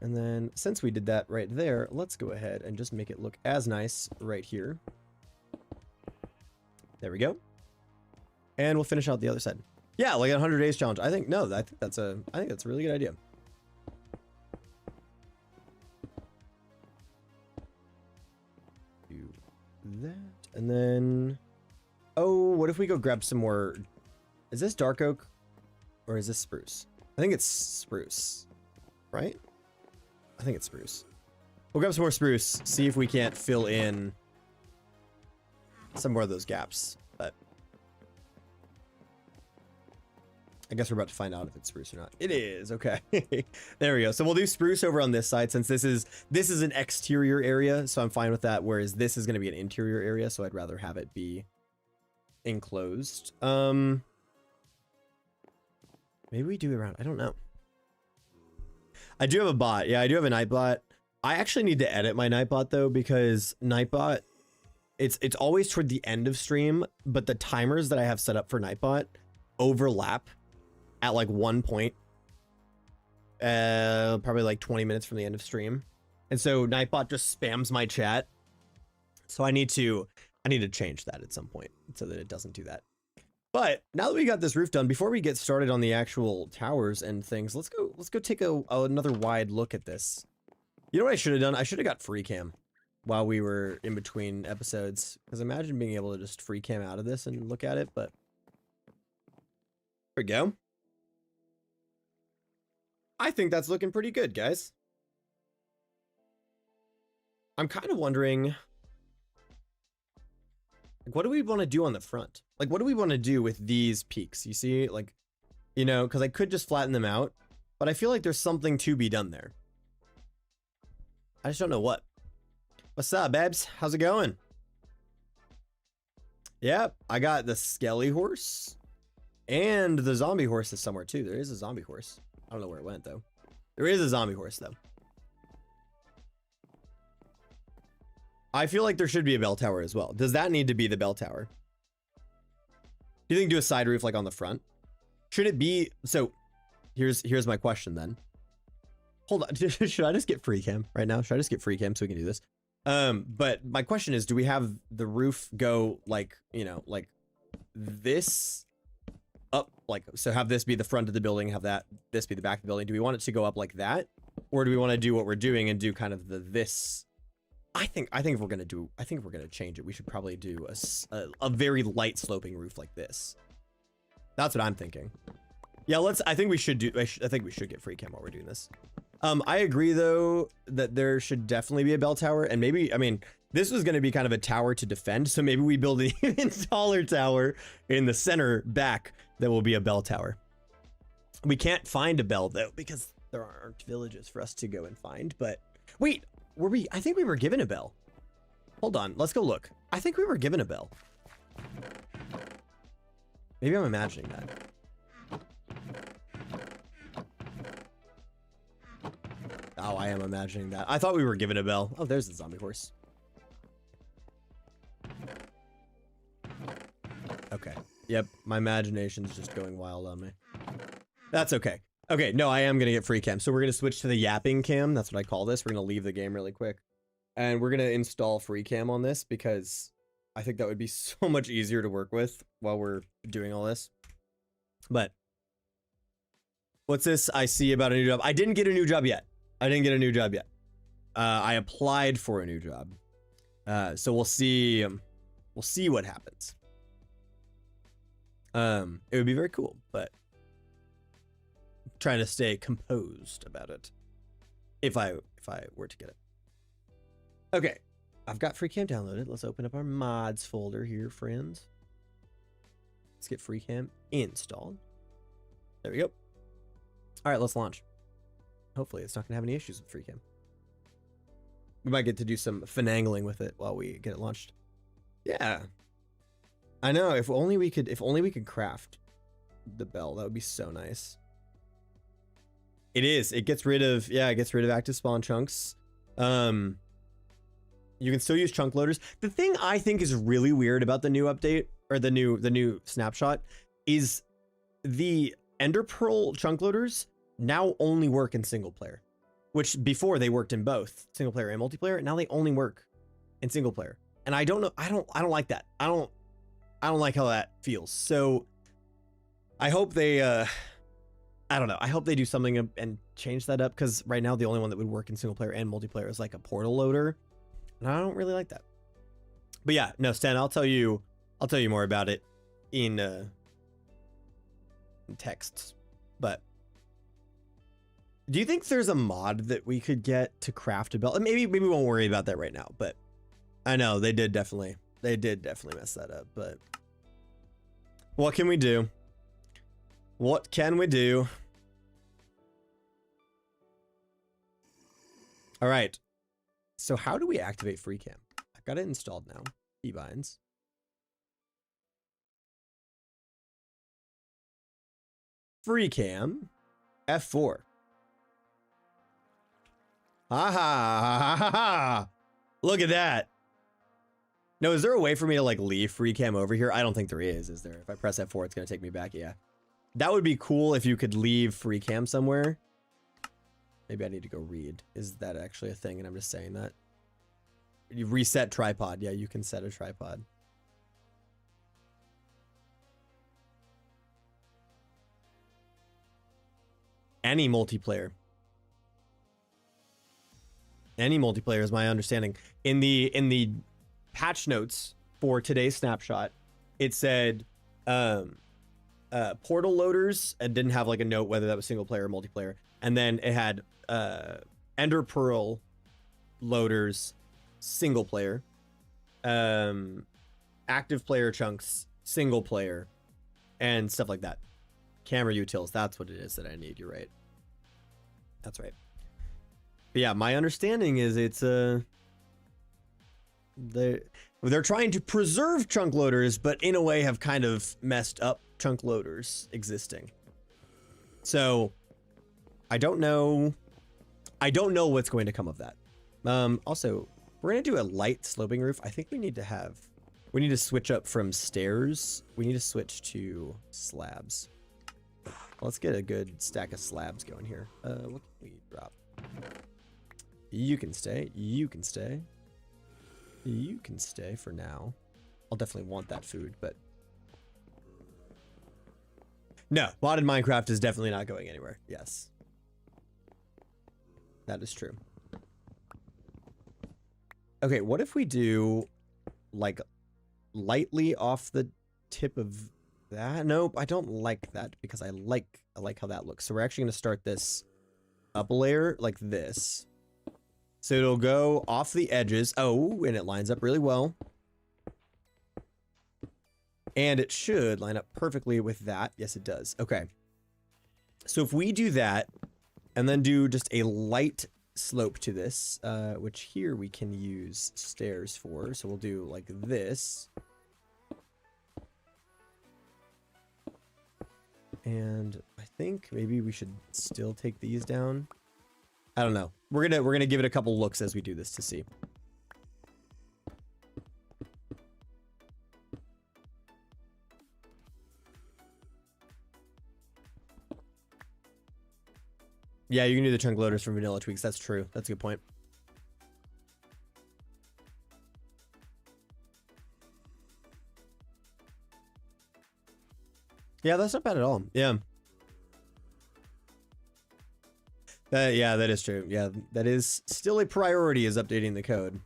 And then since we did that right there, let's go ahead and just make it look as nice right here. There we go. And we'll finish out the other side. Yeah, like a 100 days challenge. I think that's a really good idea. Do that. And then, oh, what if we go grab some more? Is this dark oak or is this spruce? I think it's spruce, right? I think it's spruce. We'll grab some more spruce, see if we can't fill in some more of those gaps. But I guess we're about to find out if it's spruce or not. It is. Okay. There we go. So we'll do spruce over on this side, since this is an exterior area, so I'm fine with that, whereas this is going to be an interior area, so I'd rather have it be enclosed. Maybe we do it around, I don't know. I do have a bot. Yeah, I do have a Nightbot. I actually need to edit my Nightbot though, because Nightbot, it's always toward the end of stream, but the timers that I have set up for Nightbot overlap at like one point, probably like 20 minutes from the end of stream. And so Nightbot just spams my chat. So I need to change that at some point so that it doesn't do that. But now that we got this roof done, before we get started on the actual towers and things, let's go take another wide look at this. You know what I should have done? I should have got free cam while we were in between episodes, because imagine being able to just free cam out of this and look at it. But there we go. I think that's looking pretty good, guys. I'm kind of wondering, like, what do we want to do on the front? Like, what do we want to do with these peaks? You see, like, you know, because I could just flatten them out, but I feel like there's something to be done there. I just don't know what. What's up, Babs? How's it going? Yep, I got the Skelly horse and the zombie horse is somewhere too. There is a zombie horse. I don't know where it went though. There is a zombie horse though. I feel like there should be a bell tower as well. Does that need to be the bell tower? Do you think do a side roof like on the front? Should it be? So here's my question then. Hold on. Should I just get free cam right now? Should I just get free cam so we can do this? But my question is, do we have the roof go like, you know, like this up, like, so have this be the front of the building, have this be the back of the building? Do we want it to go up like that? Or do we want to do what we're doing and do kind of this? I think if we're going to change it, we should probably do a very light sloping roof like this. That's what I'm thinking. Yeah, I think we should do. I think we should get free cam while we're doing this. I agree though that there should definitely be a bell tower, and maybe, I mean, this was going to be kind of a tower to defend, so maybe we build an even taller tower in the center back that will be a bell tower. We can't find a bell though because there aren't villages for us to go and find. But wait, were we? I think we were given a bell. Hold on, let's go look. I think we were given a bell. Maybe I'm imagining that. Oh, I am imagining that. I thought we were given a bell. Oh, there's the zombie horse. Okay. Yep, my imagination's just going wild on me. That's okay. Okay, no, I am gonna get free cam. So we're gonna switch to the yapping cam. That's what I call this. We're gonna leave the game really quick. And we're gonna install free cam on this because I think that would be so much easier to work with while we're doing all this. But what's this I see about a new job? I didn't get a new job yet. I didn't get a new job yet. I applied for a new job. So we'll see what happens. It would be very cool, but I'm trying to stay composed about it. If I were to get it. Okay. I've got free cam downloaded. Let's open up our mods folder here, friends. Let's get free cam installed. There we go. All right, let's launch. Hopefully it's not gonna have any issues with free cam. We might get to do some finagling with it while we get it launched. Yeah. I know, if only we could craft the bell, that would be so nice. It is. It gets rid of active spawn chunks. You can still use chunk loaders. The thing I think is really weird about the new update, or the new snapshot, is the Ender Pearl chunk loaders now only work in single player, which before they worked in both single player and multiplayer. Now they only work in single player, and I don't know. I don't like that. I don't like how that feels. So I hope they I don't know. I hope they do something and change that up, because right now the only one that would work in single player and multiplayer is like a portal loader, and I don't really like that. But yeah, no, Stan, I'll tell you more about it in texts. But do you think there's a mod that we could get to craft a bell? Maybe we won't worry about that right now, but I know they did definitely mess that up. But what can we do? What can we do? All right. So how do we activate free cam? I've got it installed now. Keybinds. Free cam. F4. Ha ha ha ha. Look at that. No, is there a way for me to like leave free cam over here? I don't think there is there? If I press F4, it's gonna take me back. Yeah. That would be cool if you could leave free cam somewhere. Maybe I need to go read. Is that actually a thing? And I'm just saying that. You reset tripod. Yeah, you can set a tripod. Any multiplayer. Any multiplayer is my understanding. In the patch notes for today's snapshot, it said portal loaders, and didn't have like a note whether that was single player or multiplayer. And then it had Ender Pearl loaders, single player, active player chunks, single player, and stuff like that. Camera utils, that's what it is that I need. You're right. That's right. But yeah, my understanding is it's they're trying to preserve chunk loaders, but in a way have kind of messed up chunk loaders existing. So I don't know what's going to come of that. Also, we're gonna do a light sloping roof. I think we need to switch up from stairs. We need to switch to slabs. Let's get a good stack of slabs going here. What can we drop? You can stay. You can stay. You can stay for now. I'll definitely want that food, but no, modded Minecraft is definitely not going anywhere. Yes, that is true. Okay, what if we do like lightly off the tip of that. Nope, I don't like that because I like how that looks. So we're actually going to start this up a layer like this. So it'll go off the edges. Oh, and it lines up really well. And it should line up perfectly with that. Yes, it does. Okay. So if we do that and then do just a light slope to this, which here we can use stairs for. So we'll do like this. And I think maybe we should still take these down. I don't know. We're gonna give it a couple looks as we do this to see. Yeah, you can do the chunk loaders from vanilla tweaks. That's true. That's a good point. Yeah, that's not bad at all. Yeah. Yeah, that is true. Yeah, that is still a priority, is updating the code.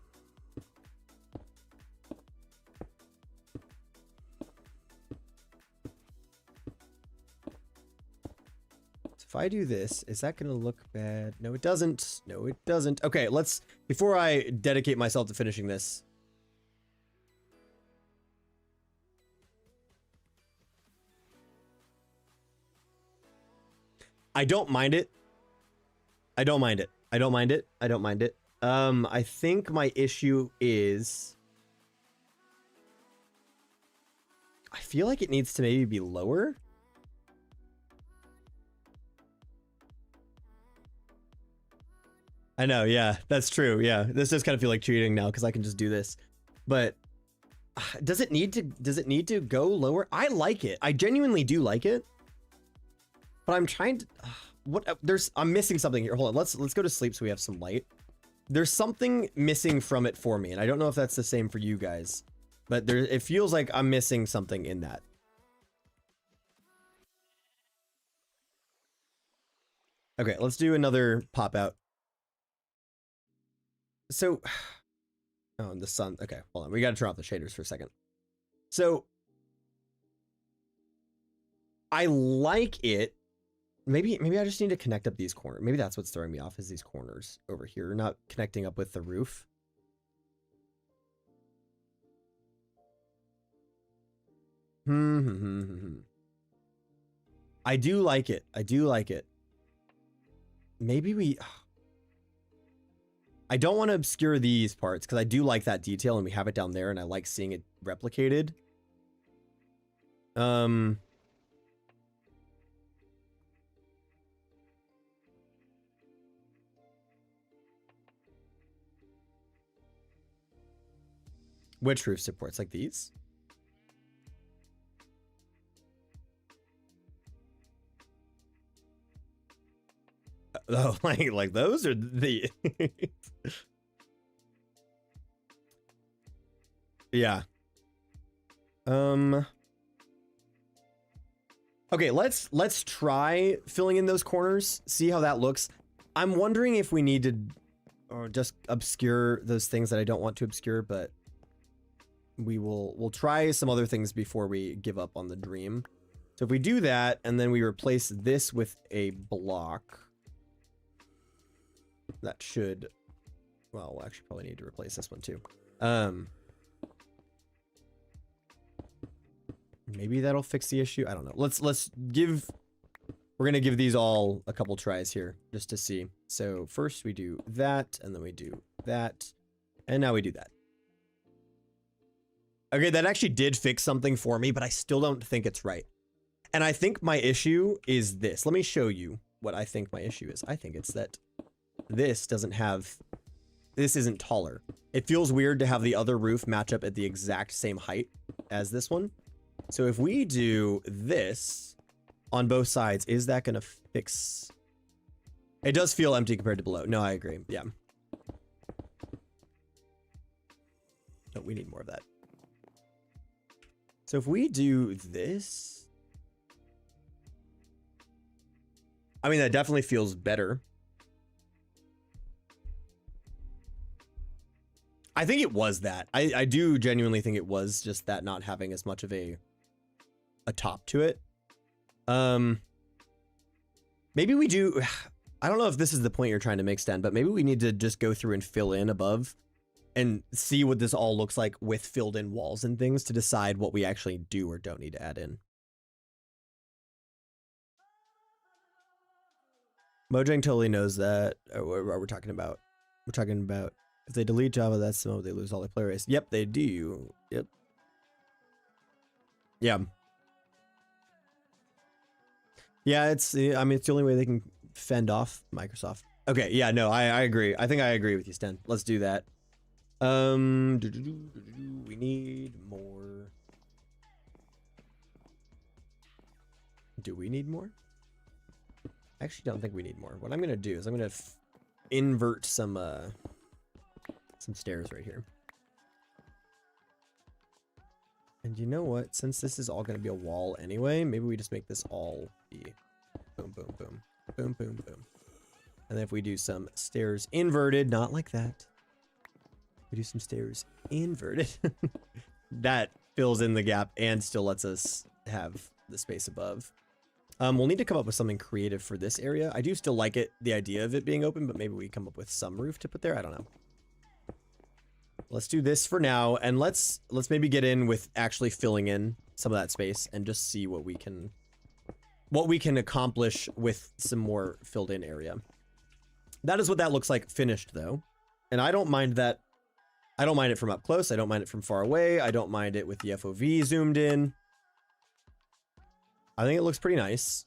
So if I do this, is that going to look bad? No, it doesn't. No, it doesn't. Okay, let's, before I dedicate myself to finishing this. I don't mind it. I don't mind it. I don't mind it. I don't mind it. I think my issue is I feel like it needs to maybe be lower. I know, yeah, that's true. Yeah, this does kind of feel like cheating now because I can just do this. But does it need to go lower? I like it. I genuinely do like it. But I'm trying to I'm missing something here. Hold on. Let's go to sleep so we have some light. There's something missing from it for me, and I don't know if that's the same for you guys. But it feels like I'm missing something in that. Okay, let's do another pop out. So, oh, the sun. Okay, hold on. We got to turn off the shaders for a second. So, I like it. Maybe I just need to connect up these corners. Maybe that's what's throwing me off, is these corners over here not connecting up with the roof. I do like it. I do like it. Maybe I don't want to obscure these parts because I do like that detail and we have it down there and I like seeing it replicated. Which roof supports? Like these? Oh, like those or the yeah. Okay, let's try filling in those corners, see how that looks. I'm wondering if we need to or just obscure those things that I don't want to obscure, but we'll try some other things before we give up on the dream. So if we do that and then we replace this with a block, that should, well, we'll actually probably need to replace this one too. Maybe that'll fix the issue. I don't know. We're gonna give these all a couple tries here just to see. So first we do that, and then we do that, and now we do that. Okay, that actually did fix something for me, but I still don't think it's right. And I think my issue is this. Let me show you what I think my issue is. I think it's that this isn't taller. It feels weird to have the other roof match up at the exact same height as this one. So if we do this on both sides, is that going to fix? It does feel empty compared to below. No, I agree. Yeah. No, we need more of that. So if we do this, I mean, that definitely feels better. I think it was that. I do genuinely think it was just that not having as much of a a top to it. Maybe we do. I don't know if this is the point you're trying to make, Sten, but maybe we need to just go through and fill in above and see what this all looks like with filled in walls and things to decide what we actually do or don't need to add in. Mojang totally knows that. What are we talking about? We're talking about if they delete Java, that's the moment they lose all their player base. Yep, they do. Yep. Yeah. Yeah, it's, I mean, it's the only way they can fend off Microsoft. Okay, yeah, no, I agree. I think I agree with you, Sten. Let's do that. We need more. Do we need more? I actually don't think we need more. What I'm gonna do is I'm gonna invert some stairs right here. And you know what? Since this is all gonna be a wall anyway, maybe we just make this all be boom, boom, boom, boom, boom, boom. And then if we do some stairs inverted, not like that. We do some stairs inverted. That fills in the gap and still lets us have the space above. We'll need to come up with something creative for this area. I do still like it, the idea of it being open, but maybe we come up with some roof to put there. I don't know. Let's do this for now, and let's maybe get in with actually filling in some of that space and just see what we can accomplish with some more filled in area. That is what that looks like finished though. And I don't mind that. I don't mind it from up close. I don't mind it from far away. I don't mind it with the FOV zoomed in. I think it looks pretty nice.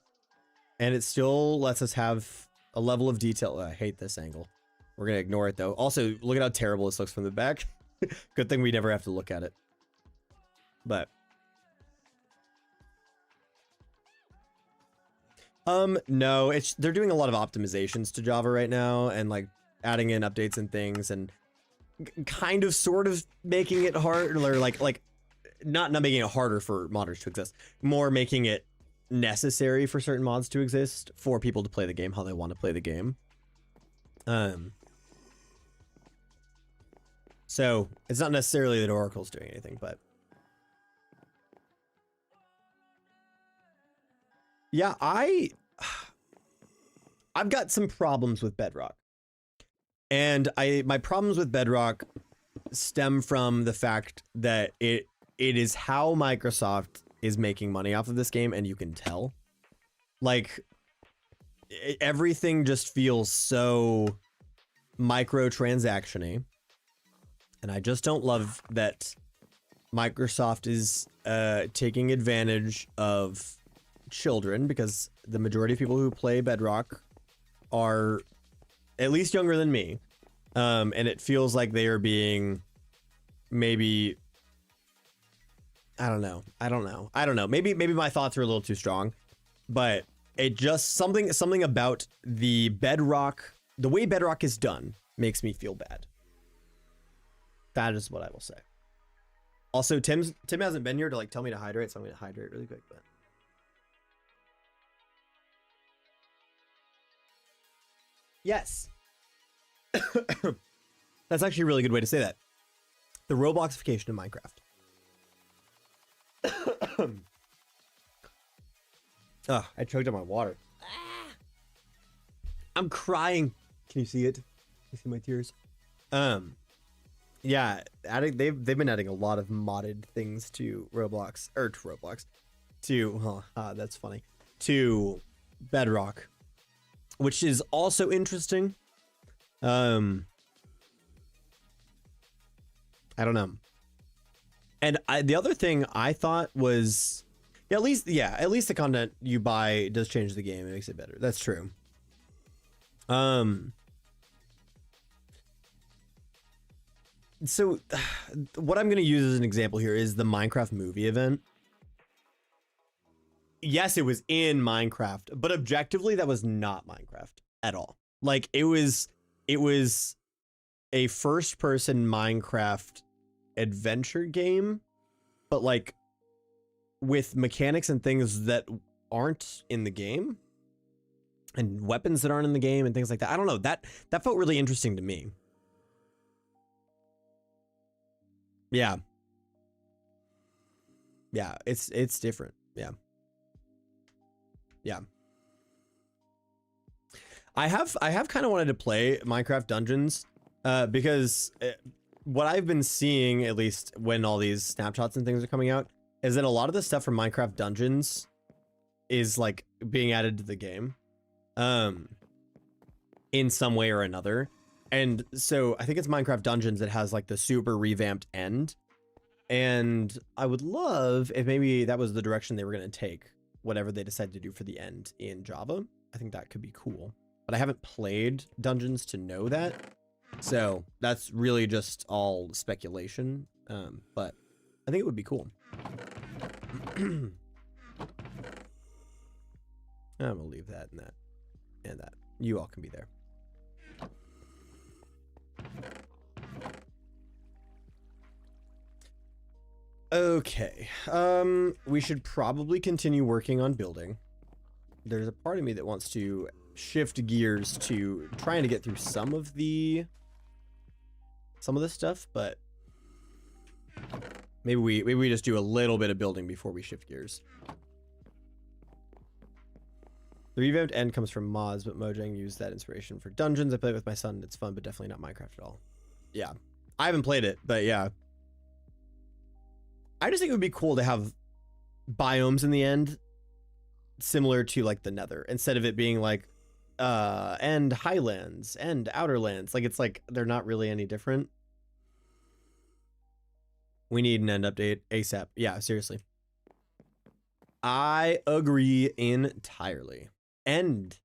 And it still lets us have a level of detail. I hate this angle. We're going to ignore it though. Also, look at how terrible this looks from the back. Good thing we never have to look at it. But no, they're doing a lot of optimizations to Java right now and like adding in updates and things and kind of sort of making it hard, or like not making it harder for modders to exist, more making it necessary for certain mods to exist for people to play the game how they want to play the game. So it's not necessarily that Oracle's doing anything, but yeah, I've got some problems with Bedrock. And my problems with Bedrock stem from the fact that it is how Microsoft is making money off of this game, and you can tell. Like, everything just feels so microtransaction-y. And I just don't love that Microsoft is taking advantage of children, because the majority of people who play Bedrock are at least younger than me. And it feels like they are being maybe, I don't know. Maybe my thoughts are a little too strong, but it just something about the Bedrock, the way Bedrock is done makes me feel bad. That is what I will say. Also, Tim hasn't been here to like tell me to hydrate, so I'm going to hydrate really quick, but yes. That's actually a really good way to say that. The Robloxification of Minecraft. Oh, I choked on my water. I'm crying. Can you see it? Can you see my tears? Yeah, they've been adding a lot of modded things to Roblox, or to Roblox, to that's funny, to Bedrock, which is also interesting. I don't know. And the other thing I thought was, at least the content you buy does change the game. It makes it better. That's true. So what I'm going to use as an example here is the Minecraft movie event. Yes, it was in Minecraft, but objectively that was not Minecraft at all. Like it was a first-person Minecraft adventure game, but like with mechanics and things that aren't in the game and weapons that aren't in the game and things like that. I don't know, that felt really interesting to me. Yeah, it's different. Yeah. Yeah. I have kind of wanted to play Minecraft Dungeons because what I've been seeing, at least when all these snapshots and things are coming out, is that a lot of the stuff from Minecraft Dungeons is like being added to the game in some way or another. And so I think it's Minecraft Dungeons that has like the super revamped end. And I would love if maybe that was the direction they were going to take, whatever they decide to do for the end in Java. I think that could be cool. But I haven't played Dungeons to know that. So that's really just all speculation. But I think it would be cool. I'm gonna leave that and that and that. You all can be there. Okay. We should probably continue working on building. There's a part of me that wants to shift gears to trying to get through some of this stuff, but maybe we just do a little bit of building before we shift gears. The revamped end comes from mods, but Mojang used that inspiration for Dungeons. I play it with my son. It's fun, but definitely not Minecraft at all. Yeah. I haven't played it, but yeah. I just think it would be cool to have biomes in the end similar to like the Nether, instead of it being like and highlands and outer lands. Like it's like they're not really any different. We need an end update ASAP. Yeah, seriously. I agree entirely. Entirely.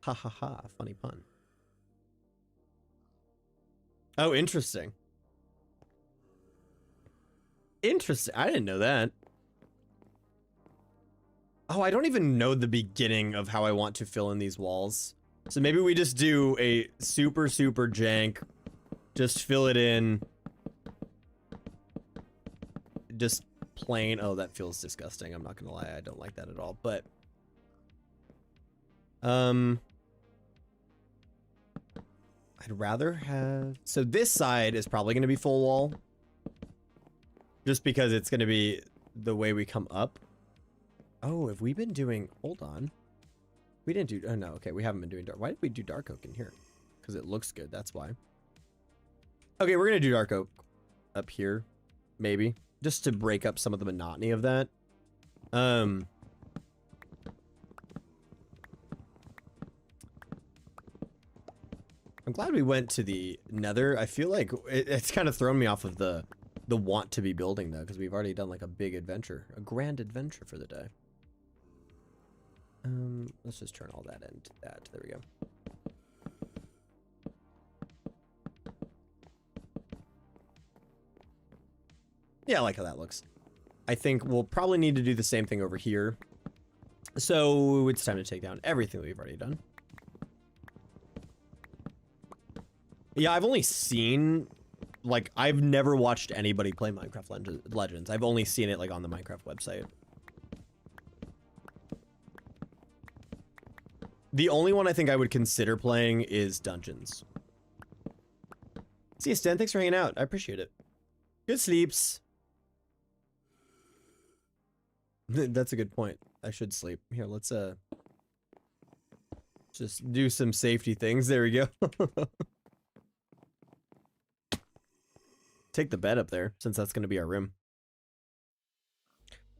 Ha ha ha. Funny pun. Oh, interesting. Interesting. I didn't know that. Oh, I don't even know the beginning of how I want to fill in these walls. So maybe we just do a super jank. Just fill it in. Just plain. Oh, that feels disgusting. I'm not gonna lie. I don't like that at all. But I'd rather have, so this side is probably gonna be full wall. Just because it's gonna be the way we come up. Oh, have we been doing, hold on. We didn't do, oh no, okay, we haven't been doing dark. Why did we do dark oak in here? Because it looks good, that's why. Okay, we're gonna do dark oak up here, maybe. Just to break up some of the monotony of that. I'm glad we went to the Nether. I feel like it's kind of thrown me off of the want to be building though, because we've already done like a big adventure, a grand adventure for the day. Let's just turn all that into that. There we go. Yeah, I like how that looks. I think we'll probably need to do the same thing over here. So it's time to take down everything that we've already done. Yeah, I've only seen, like, I've never watched anybody play Minecraft Legends. I've only seen it like on the Minecraft website. The only one I think I would consider playing is Dungeons. See you, Stan. Thanks for hanging out. I appreciate it. Good sleeps. That's a good point. I should sleep. Here, let's just do some safety things. There we go. Take the bed up there, since that's going to be our room.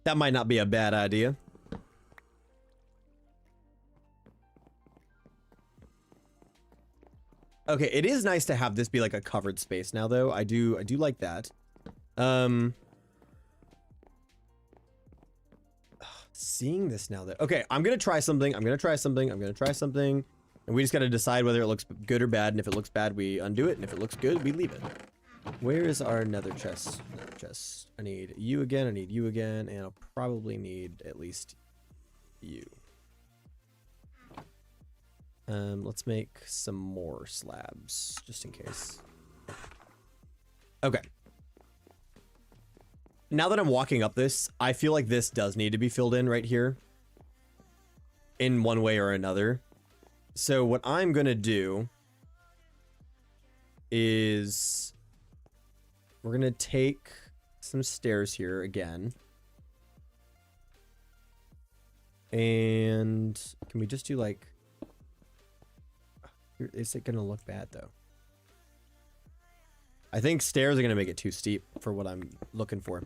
That might not be a bad idea. Okay, it is nice to have this be like a covered space now, though. I do like that. Seeing this now, though. Okay, I'm gonna try something. I'm gonna try something. And we just gotta decide whether it looks good or bad. And if it looks bad, we undo it. And if it looks good, we leave it. Where is our nether chest? Nether chest. I need you again. I need you again. And I'll probably need at least you. Let's make some more slabs just in case. Okay. Now that I'm walking up this, I feel like this does need to be filled in right here in one way or another. So what I'm going to do is we're going to take some stairs here again. And can we just do like, is it gonna look bad though? I think stairs are gonna make it too steep for what I'm looking for.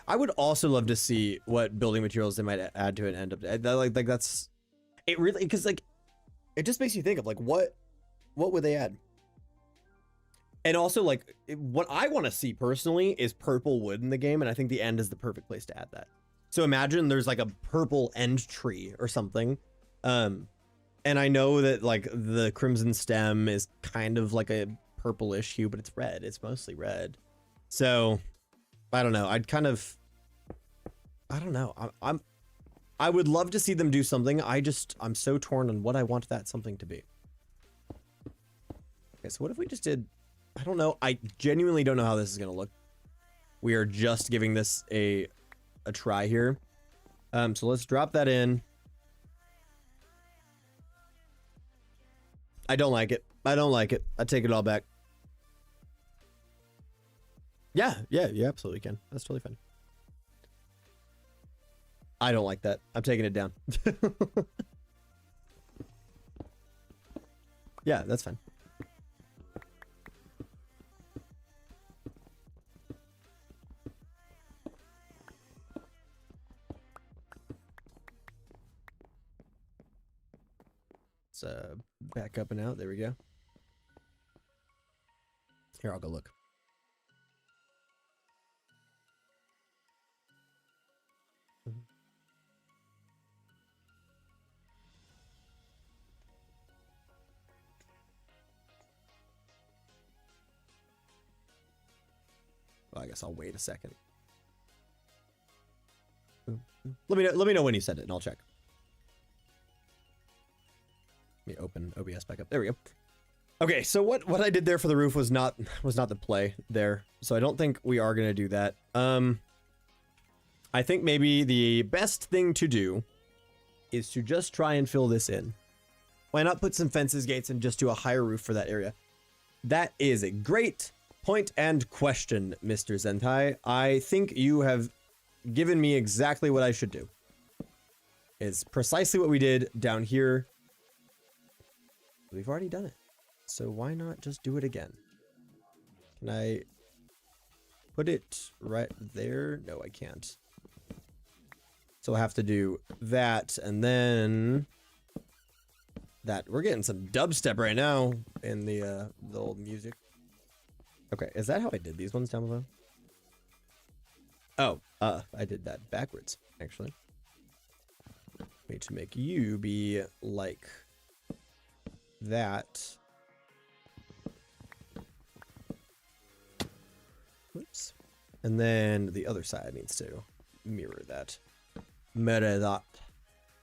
I would also love to see what building materials they might add to it and end up like that's it really, because like it just makes you think of like what would they add? And also like what I want to see personally is purple wood in the game, and I think the end is the perfect place to add that. So imagine there's like a purple end tree or something. And I know that like the crimson stem is kind of like a purplish hue, but it's red. It's mostly red. So I don't know. I don't know. I would love to see them do something. I'm so torn on what I want that something to be. Okay, so what if we just did, I don't know. I genuinely don't know how this is going to look. We are just giving this a try here. So let's drop that in. I don't like it. I don't like it. I take it all back. Yeah, you absolutely can. That's totally fine. I don't like that. I'm taking it down. Yeah, that's fine. Let's back up and out. There we go. Here, I'll go look. Well, I guess I'll wait a second. Let me know when you send it and I'll check. Let me open OBS back up. There we go. Okay, so what I did there for the roof was not the play there. So I don't think we are gonna do that. I think maybe the best thing to do is to just try and fill this in. Why not put some fences, gates, and just do a higher roof for that area? That is a great point and question, Mr. Zentai. I think you have given me exactly what I should do. It's precisely what we did down here. We've already done it. So why not just do it again? Can I put it right there? No, I can't. So I have to do that and then that. We're getting some dubstep right now in the old music. Okay, is that how I did these ones down below? Oh, I did that backwards, actually. Need to make you be like that. Oops. And then the other side needs to mirror that. Mirror that.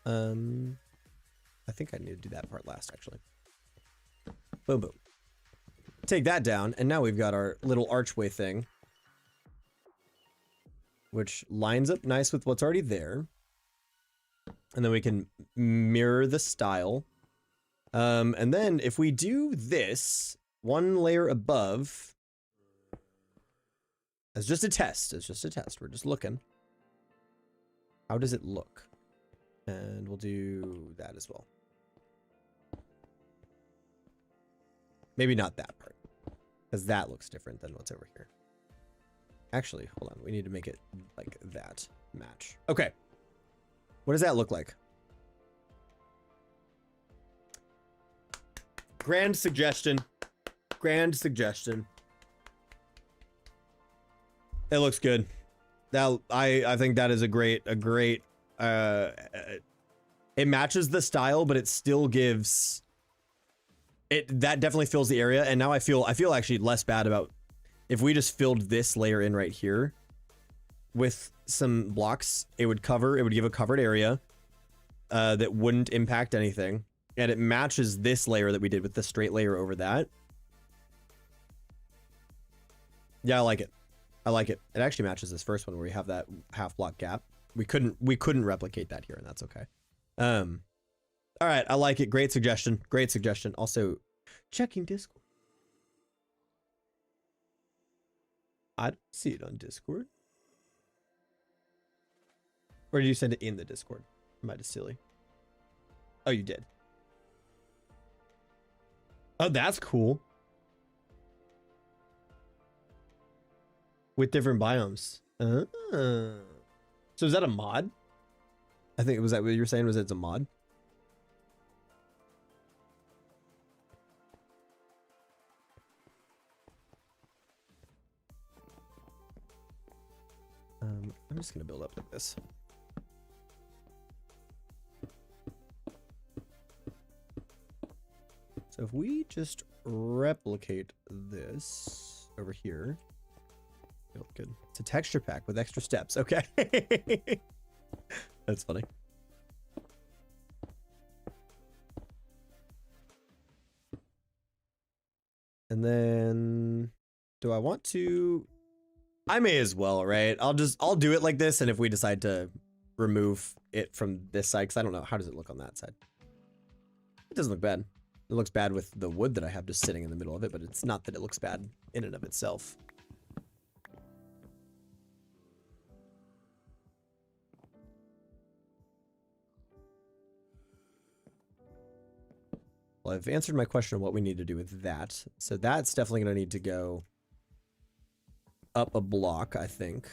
I think I need to do that part last, actually. Boom, boom. Take that down, and now we've got our little archway thing, which lines up nice with what's already there. And then we can mirror the style. And then if we do this one layer above, as just a test, we're just looking. How does it look? And we'll do that as well. Maybe not that part, because that looks different than what's over here. Actually, hold on. We need to make it like that match. Okay. What does that look like? Grand suggestion. Grand suggestion. It looks good. That I think that is a great it matches the style, but it still gives it, that definitely fills the area. And now I feel actually less bad about if we just filled this layer in right here with some blocks. It would give a covered area that wouldn't impact anything, and it matches this layer that we did with the straight layer over that. Yeah, I like it. I like it. It actually matches this first one where we have that half block gap. We couldn't replicate that here, and that's okay. All right, I like it. Great suggestion. Great suggestion. Also, checking Discord. I don't see it on Discord. Or did you send it in the Discord? Am I just silly? Oh, you did. Oh, that's cool. With different biomes. So is that a mod? I think, was that what you were saying? Was it's a mod? I'm just gonna build up like this. So if we just replicate this over here, it'll look good. It's a texture pack with extra steps. Okay. That's funny. And then do I want to? I may as well, right? I'll do it like this. And if we decide to remove it from this side, because I don't know, how does it look on that side? It doesn't look bad. It looks bad with the wood that I have just sitting in the middle of it, but it's not that it looks bad in and of itself. Well, I've answered my question of what we need to do with that. So that's definitely going to need to go up a block, I think.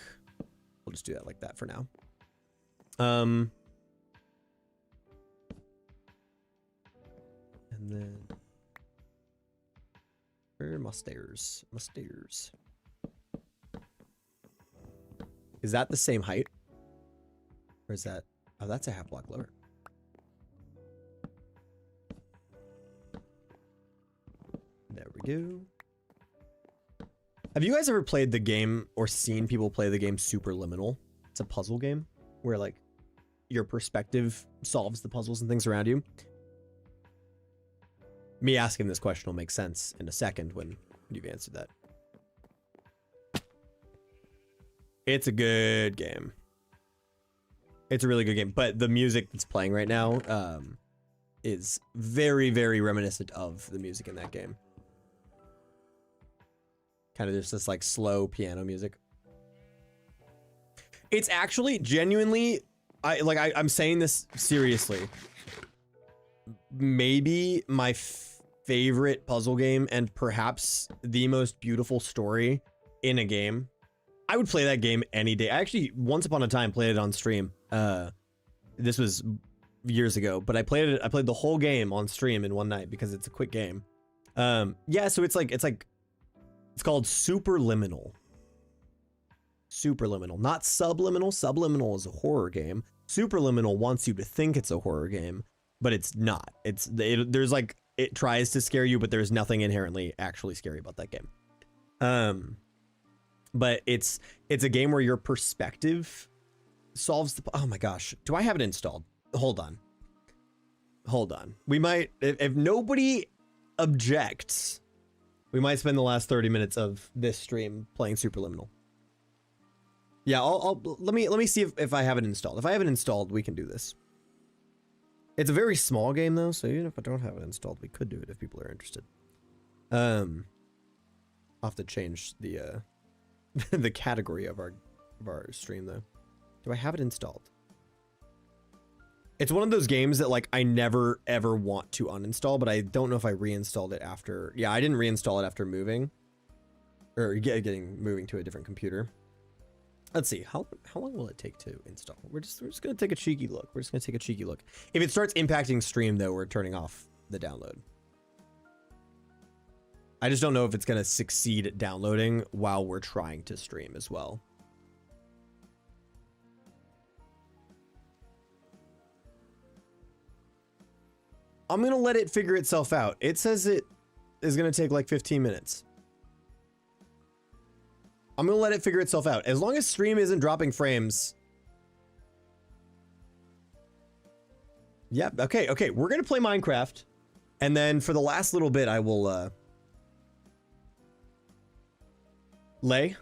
We'll just do that like that for now. And then where are my stairs? My stairs. Is that the same height? Or is that, oh, that's a half block lower. There we go. Have you guys ever played the game or seen people play the game Superliminal? It's a puzzle game where like your perspective solves the puzzles and things around you. Me asking this question will make sense in a second when you've answered that. It's a good game. It's a really good game, but the music that's playing right now is very, very reminiscent of the music in that game. Kind of just this like slow piano music. It's actually genuinely, I'm saying this seriously. Maybe my favorite puzzle game and perhaps the most beautiful story in a game. I would play that game any day. I actually once upon a time played it on stream. This was years ago, but I played the whole game on stream in one night because it's a quick game. Yeah, so it's called Superliminal. Superliminal, not Subliminal. Subliminal is a horror game. Superliminal wants you to think it's a horror game, but it's not. There's like, it tries to scare you, but there's nothing inherently actually scary about that game. But it's a game where your perspective solves the, oh my gosh, do I have it installed? Hold on. We might, if nobody objects, we might spend the last 30 minutes of this stream playing Superliminal. Yeah, let me see if I have it installed. If I have it installed, we can do this. It's a very small game though, so even if I don't have it installed, we could do it if people are interested. I'll have to change the the category of our stream though. Do I have it installed? It's one of those games that like I never ever want to uninstall, but I don't know if I reinstalled it after. Yeah, I didn't reinstall it after moving or moving to a different computer. Let's see, how long will it take to install? We're just gonna take a cheeky look. If it starts impacting stream though, we're turning off the download. I just don't know if it's gonna succeed at downloading while we're trying to stream as well. I'm gonna let it figure itself out. It says it is gonna take like 15 minutes. I'm gonna let it figure itself out. As long as stream isn't dropping frames. Yep, okay. We're gonna play Minecraft. And then for the last little bit, I will Lay.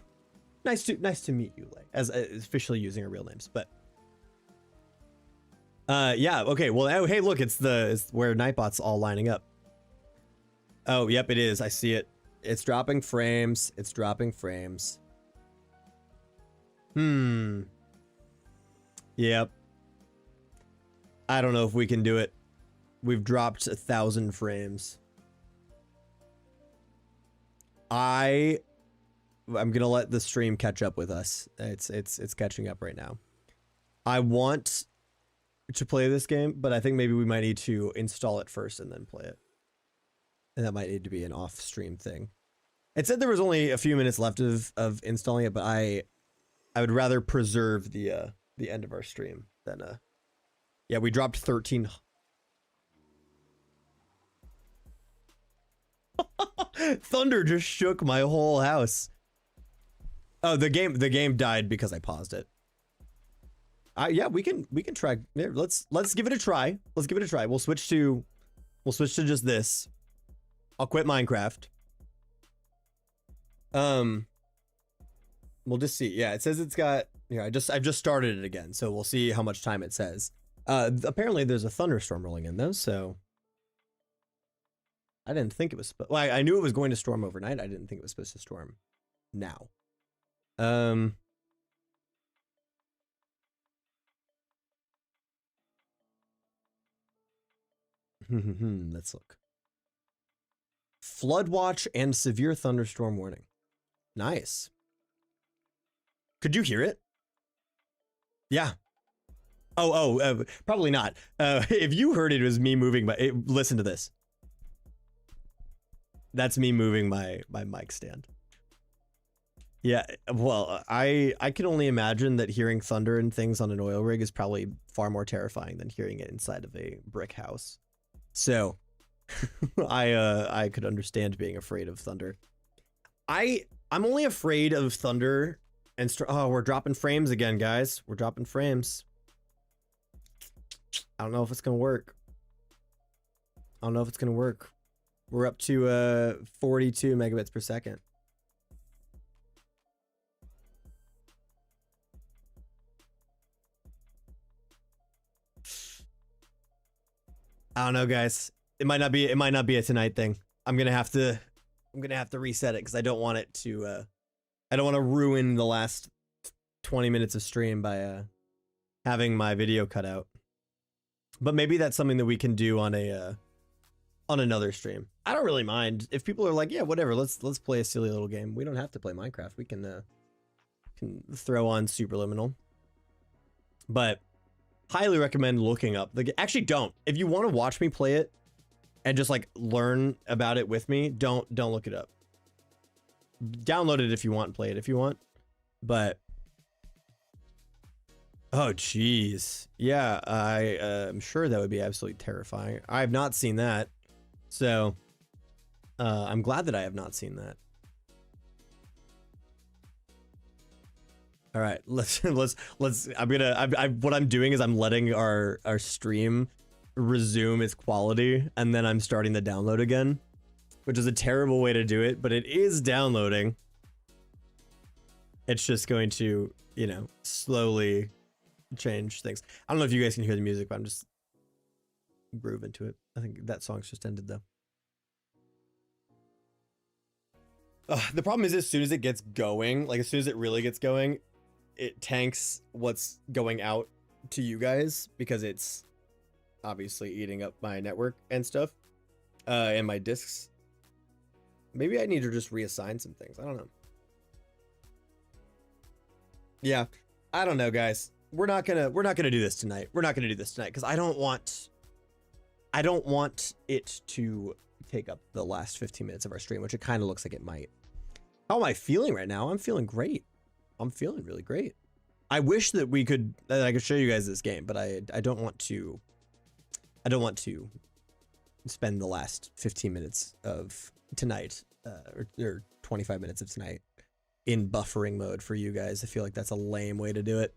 Nice to meet you, Lay. As officially using our real names, but yeah, okay. Well, oh, hey, look, it's where Nightbot's all lining up. Oh, yep, it is. I see it. It's dropping frames. Yep. I don't know if we can do it. We've dropped 1,000 frames. I'm gonna let the stream catch up with us. It's catching up right now. I want to play this game, but I think maybe we might need to install it first and then play it. And that might need to be an off-stream thing. It said there was only a few minutes left of installing it, but I would rather preserve the end of our stream than yeah, we dropped 13. Thunder just shook my whole house. Oh, the game died because I paused it. Yeah, we can try. Yeah, let's give it a try. Let's give it a try. We'll switch to just this. I'll quit Minecraft. We'll just see. Yeah, it says it's got. Yeah, I've just started it again, so we'll see how much time it says. Apparently there's a thunderstorm rolling in though, so I didn't think it was. Well, I knew it was going to storm overnight. I didn't think it was supposed to storm now. Let's look. Flood watch and severe thunderstorm warning. Nice. Could you hear it? Yeah. Probably not. If you heard it, it was me moving listen to this. That's me moving my mic stand. Yeah, well, I can only imagine that hearing thunder and things on an oil rig is probably far more terrifying than hearing it inside of a brick house. So, I could understand being afraid of thunder. I'm only afraid of thunder and oh, we're dropping frames again, guys. We're dropping frames. I don't know if it's gonna work. I don't know if it's gonna work. We're up to 42 megabits per second. I don't know, guys. It might not be a tonight thing. I'm gonna have to reset it because I don't want it to I don't want to ruin the last 20 minutes of stream by having my video cut out. But maybe that's something that we can do on another stream. I don't really mind if people are like, yeah, whatever. Let's play a silly little game. We don't have to play Minecraft. We can throw on Superliminal. But highly recommend looking up the. Actually, don't. If you want to watch me play it and just like learn about it with me, don't look it up. Download it if you want, play it if you want. But oh geez, yeah, I'm sure that would be absolutely terrifying. I have not seen that, so I'm glad that I have not seen that. All right, let's. What I'm doing is I'm letting our stream resume its quality, and then I'm starting the download again, which is a terrible way to do it, but it is downloading. It's just going to, you know, slowly change things. I don't know if you guys can hear the music, but I'm just grooving to it. I think that song's just ended though. The problem is as soon as it gets going, like as soon as it really gets going, it tanks what's going out to you guys because it's obviously eating up my network and stuff, and my disks. Maybe I need to just reassign some things. I don't know. Yeah, I don't know, guys. We're not gonna do this tonight. We're not gonna do this tonight because I don't want it to take up the last 15 minutes of our stream, which it kind of looks like it might. How am I feeling right now? I'm feeling great. I'm feeling really great. I wish that I could show you guys this game, but I don't want to. I don't want to spend the last 15 minutes of tonight, or 25 minutes of tonight in buffering mode for you guys. I feel like that's a lame way to do it.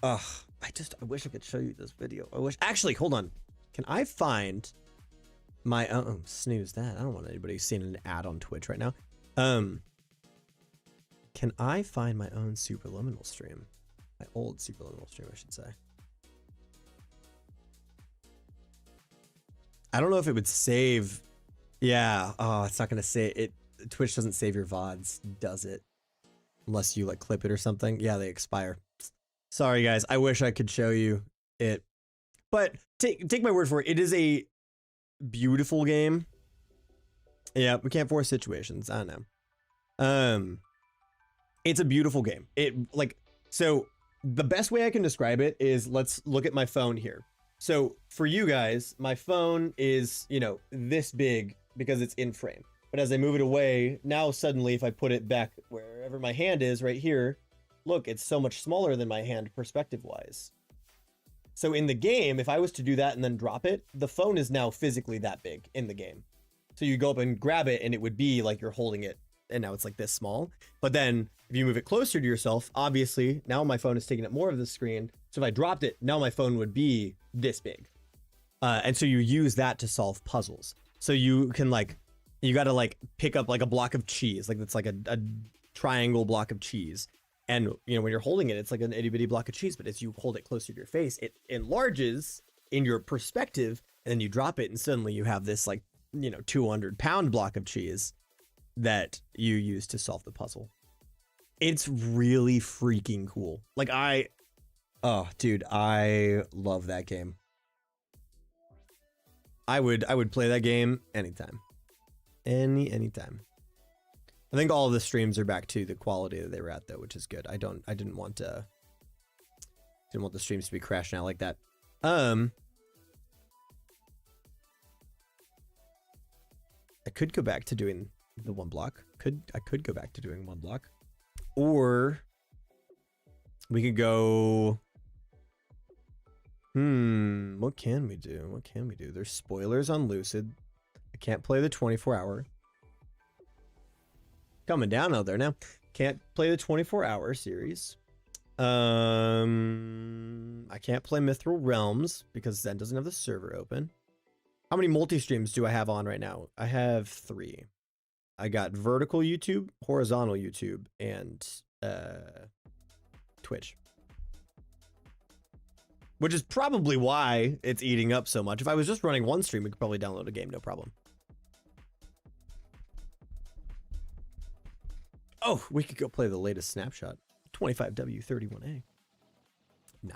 Ugh, I wish I could show you this video. Actually, hold on. Can I find my, snooze that. I don't want anybody seeing an ad on Twitch right now. Can I find my own Superliminal stream? My old Superliminal stream, I should say. I don't know if it would save. Yeah. Oh, it's not going to save it. Twitch doesn't save your VODs, does it? Unless you like clip it or something. Yeah, they expire. Sorry, guys. I wish I could show you it. But take my word for it. It is a beautiful game. Yeah, we can't force situations. I don't know. It's a beautiful game. So the best way I can describe it is, let's look at my phone here. So for you guys, my phone is, you know, this big because it's in frame. But as I move it away, now suddenly if I put it back wherever my hand is right here, look, it's so much smaller than my hand perspective-wise. So in the game, if I was to do that and then drop it, the phone is now physically that big in the game. So you go up and grab it and it would be like you're holding it, and now it's like this small. But then if you move it closer to yourself, obviously now my phone is taking up more of the screen. So if I dropped it, now my phone would be this big. And so you use that to solve puzzles. So you can you got to pick up like a block of cheese, like that's like a triangle block of cheese. And, you know, when you're holding it, it's like an itty bitty block of cheese, but as you hold it closer to your face, it enlarges in your perspective, and then you drop it and suddenly you have this 200-pound block of cheese that you use to solve the puzzle. It's really freaking cool. Oh, dude, I love that game. I would play that game anytime. Anytime. I think all of the streams are back to the quality that they were at though, which is good. I didn't want the streams to be crashing out like that. I could go back to doing the one block. I could go back to doing one block. Or we could go what can we do? There's spoilers on Lucid. I can't play the 24-hour. Coming down out there now. Can't play the 24-hour series. I can't play Mithril Realms because Zen doesn't have the server open. How many multi-streams do I have on right now? I have 3. I got vertical YouTube, horizontal YouTube, and Twitch. Which is probably why it's eating up so much. If I was just running one stream, we could probably download a game, no problem. Oh, we could go play the latest snapshot. 25W31A. No.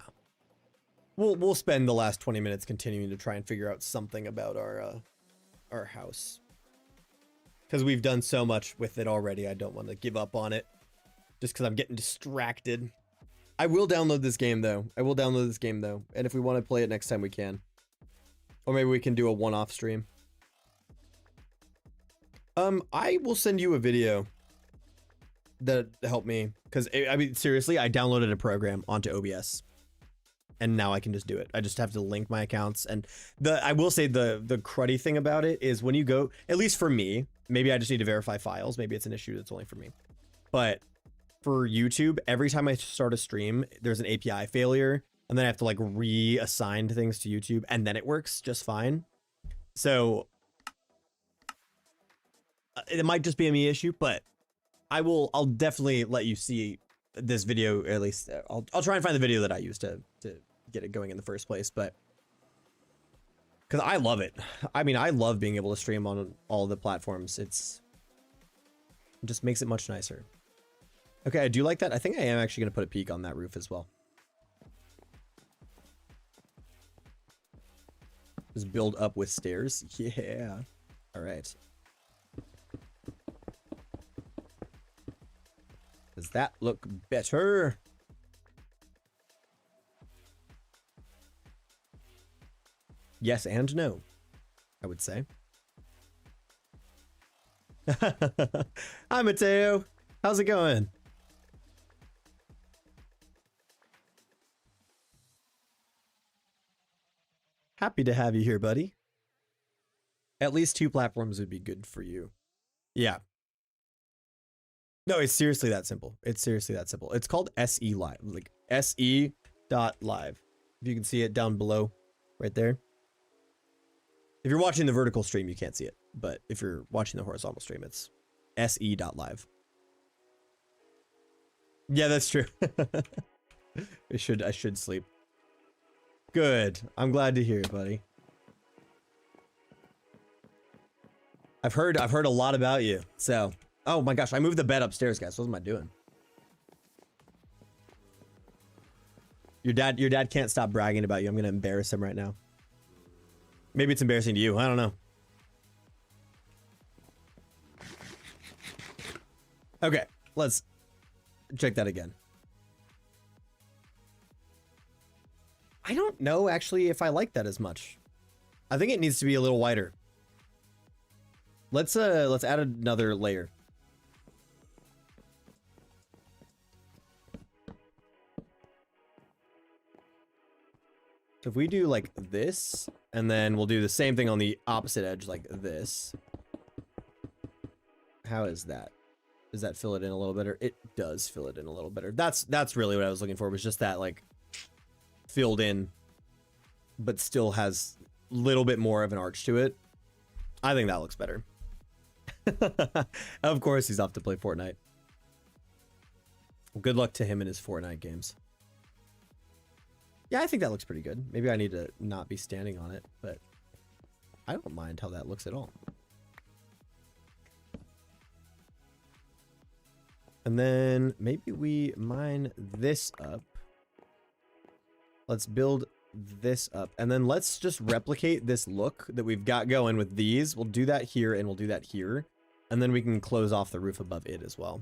We'll spend the last 20 minutes continuing to try and figure out something about our house. Because we've done so much with it already, I don't want to give up on it. Just because I'm getting distracted. I will download this game though. And if we want to play it next time, we can. Or maybe we can do a one-off stream. I will send you a video that helped me, because I mean seriously, I downloaded a program onto OBS and now I can just do it. I just have to link my accounts. And I will say the cruddy thing about it is when you go, at least for me, maybe I just need to verify files, maybe it's an issue that's only for me, but for YouTube, every time I start a stream, there's an API failure, and then I have to reassign things to YouTube, and then it works just fine. So it might just be a me issue, but I'll definitely let you see this video, or at least I'll try and find the video that I used to get it going in the first place, but because I love it. I mean, I love being able to stream on all the platforms. It just makes it much nicer. Okay, I do like that. I think I am actually going to put a peak on that roof as well. Just build up with stairs. Yeah. All right. Does that look better? Yes and no, I would say. Hi, Mateo. How's it going? Happy to have you here, buddy. At least 2 platforms would be good for you. Yeah. No, it's seriously that simple. It's called SE Live, like se.live. If you can see it down below, right there. If you're watching the vertical stream, you can't see it. But if you're watching the horizontal stream, it's se.live. Yeah, that's true. I should sleep. Good. I'm glad to hear it, buddy. I've heard a lot about you. So, oh my gosh, I moved the bed upstairs, guys. What am I doing? Your dad can't stop bragging about you. I'm gonna embarrass him right now. Maybe it's embarrassing to you. I don't know. Okay, let's check that again. I don't know actually if I like that as much. I think it needs to be a little wider. Let's add another layer. So if we do like this, and then we'll do the same thing on the opposite edge like this. How is that? Does that fill it in a little better? It does fill it in a little better. That's really what I was looking for, was just that like filled in, but still has a little bit more of an arch to it. I think that looks better. Of course he's off to play Fortnite. Good luck to him in his Fortnite games. Yeah, I think that looks pretty good. Maybe I need to not be standing on it, but I don't mind how that looks at all. And then maybe we mine this up. Let's build this up. And then let's just replicate this look that we've got going with these. We'll do that here and we'll do that here. And then we can close off the roof above it as well.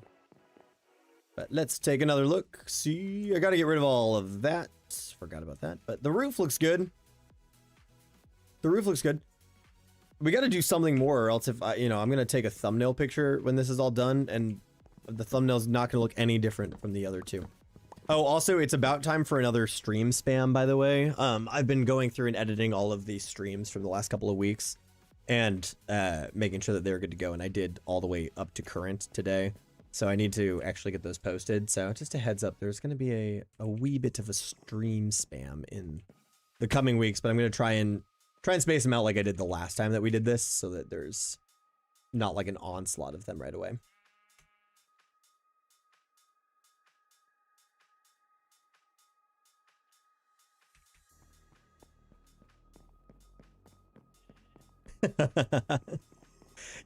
But let's take another look. See, I got to get rid of all of that. Forgot about that. But the roof looks good. The roof looks good. We got to do something more, or else if I, I'm going to take a thumbnail picture when this is all done, and the thumbnail's not going to look any different from the other two. Oh, also, it's about time for another stream spam, by the way. I've been going through and editing all of these streams from the last couple of weeks and making sure that they're good to go. And I did all the way up to current today. So I need to actually get those posted. So just a heads up, there's going to be a wee bit of a stream spam in the coming weeks, but I'm going to try and space them out like I did the last time that we did this, so that there's not like an onslaught of them right away.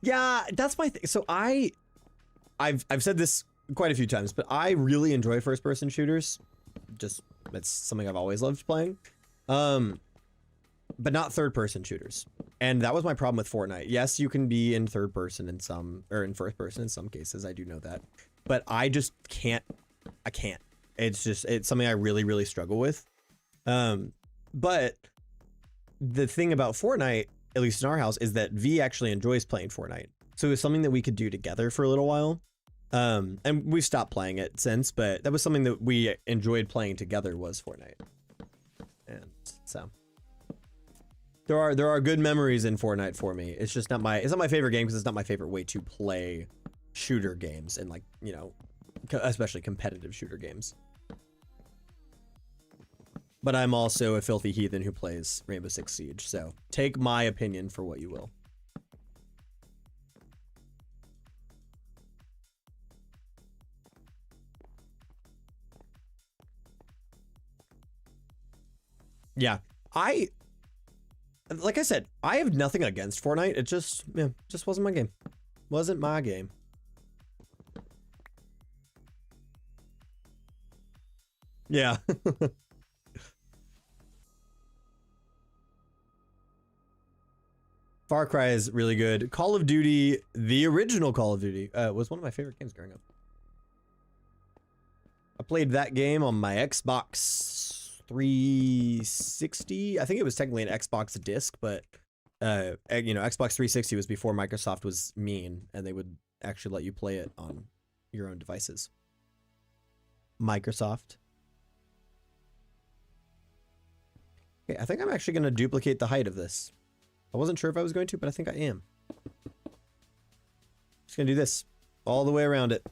Yeah, that's my thing. So I've said this quite a few times, but I really enjoy first-person shooters. Just, it's something I've always loved playing. But not third-person shooters. And that was my problem with Fortnite. Yes, you can be in third person in some, or in first person in some cases. I do know that. But I just can't. I can't. It's something I really, really struggle with. But the thing about Fortnite, at least in our house, is that V actually enjoys playing Fortnite. So it was something that we could do together for a little while. And we've stopped playing it since, but that was something that we enjoyed playing together, was Fortnite. And so there are good memories in Fortnite for me. It's just not my favorite game, because it's not my favorite way to play shooter games, and like, especially competitive shooter games. But I'm also a filthy heathen who plays Rainbow Six Siege, so take my opinion for what you will. Yeah, like I said, I have nothing against Fortnite. It just wasn't my game. Wasn't my game. Yeah. Far Cry is really good. Call of Duty, the original Call of Duty, was one of my favorite games growing up. I played that game on my Xbox 360. I think it was technically an Xbox disc, but Xbox 360 was before Microsoft was mean, and they would actually let you play it on your own devices. Microsoft. Okay, I think I'm actually going to duplicate the height of this. I wasn't sure if I was going to, but I think I am. Just going to do this all the way around it.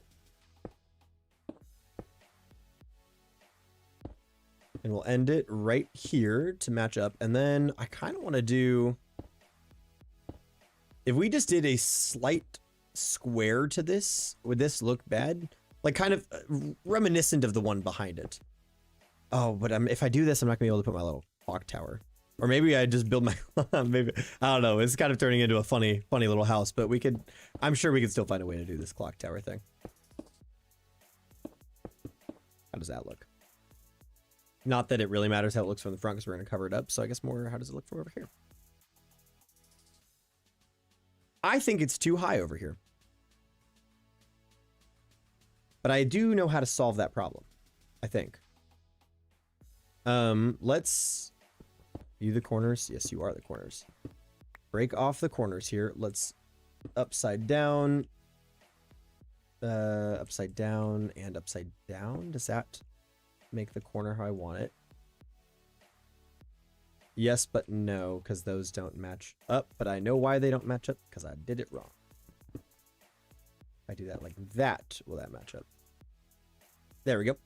And we'll end it right here to match up. And then I kind of want to do, if we just did a slight square to this, would this look bad? Like kind of reminiscent of the one behind it. Oh, but if I do this, I'm not gonna be able to put my little clock tower. Or maybe I just build my, maybe, I don't know. It's kind of turning into a funny little house, but I'm sure we could still find a way to do this clock tower thing. How does that look? Not that it really matters how it looks from the front because we're going to cover it up. So I guess more, how does it look from over here? I think it's too high over here. But I do know how to solve that problem, I think. Let's view the corners. Yes, you are the corners. Break off the corners here. Let's upside down, and upside down. Does that make the corner how I want it? Yes, but no, because those don't match up. But I know why they don't match up, because I did it wrong. If I do that like that, will that match up? There we go.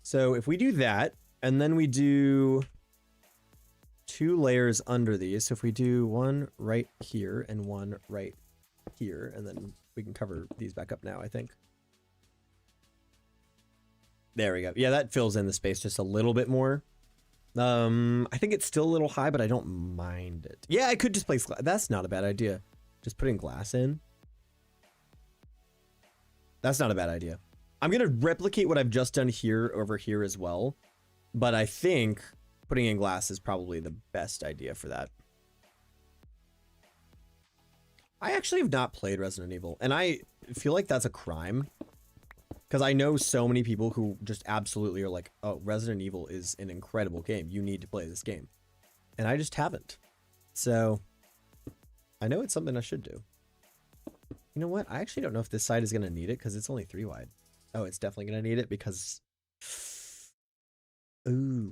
So if we do that, and then we do 2 layers under these. So if we do one right here and one right here, and then we can cover these back up now, I think. There we go. Yeah, that fills in the space just a little bit more. I think it's still a little high, but I don't mind it. Yeah, I could just place glass. That's not a bad idea. Just putting glass in. That's not a bad idea. I'm going to replicate what I've just done here over here as well. But I think putting in glass is probably the best idea for that. I actually have not played Resident Evil, and I feel like that's a crime. Because I know so many people who just absolutely are like, oh, Resident Evil is an incredible game. You need to play this game. And I just haven't. So I know it's something I should do. You know what? I actually don't know if this side is going to need it because it's only 3 wide. Oh, it's definitely going to need it because... Ooh.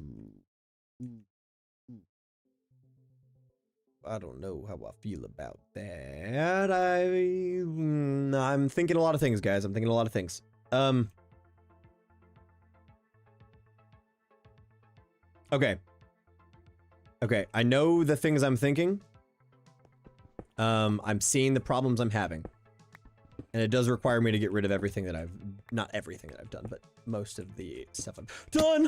I don't know how I feel about that. I'm thinking a lot of things, guys. I'm thinking a lot of things. Okay. Okay, I know the things I'm thinking. I'm seeing the problems I'm having. And it does require me to get rid of everything that not everything that I've done, but most of the stuff I've done.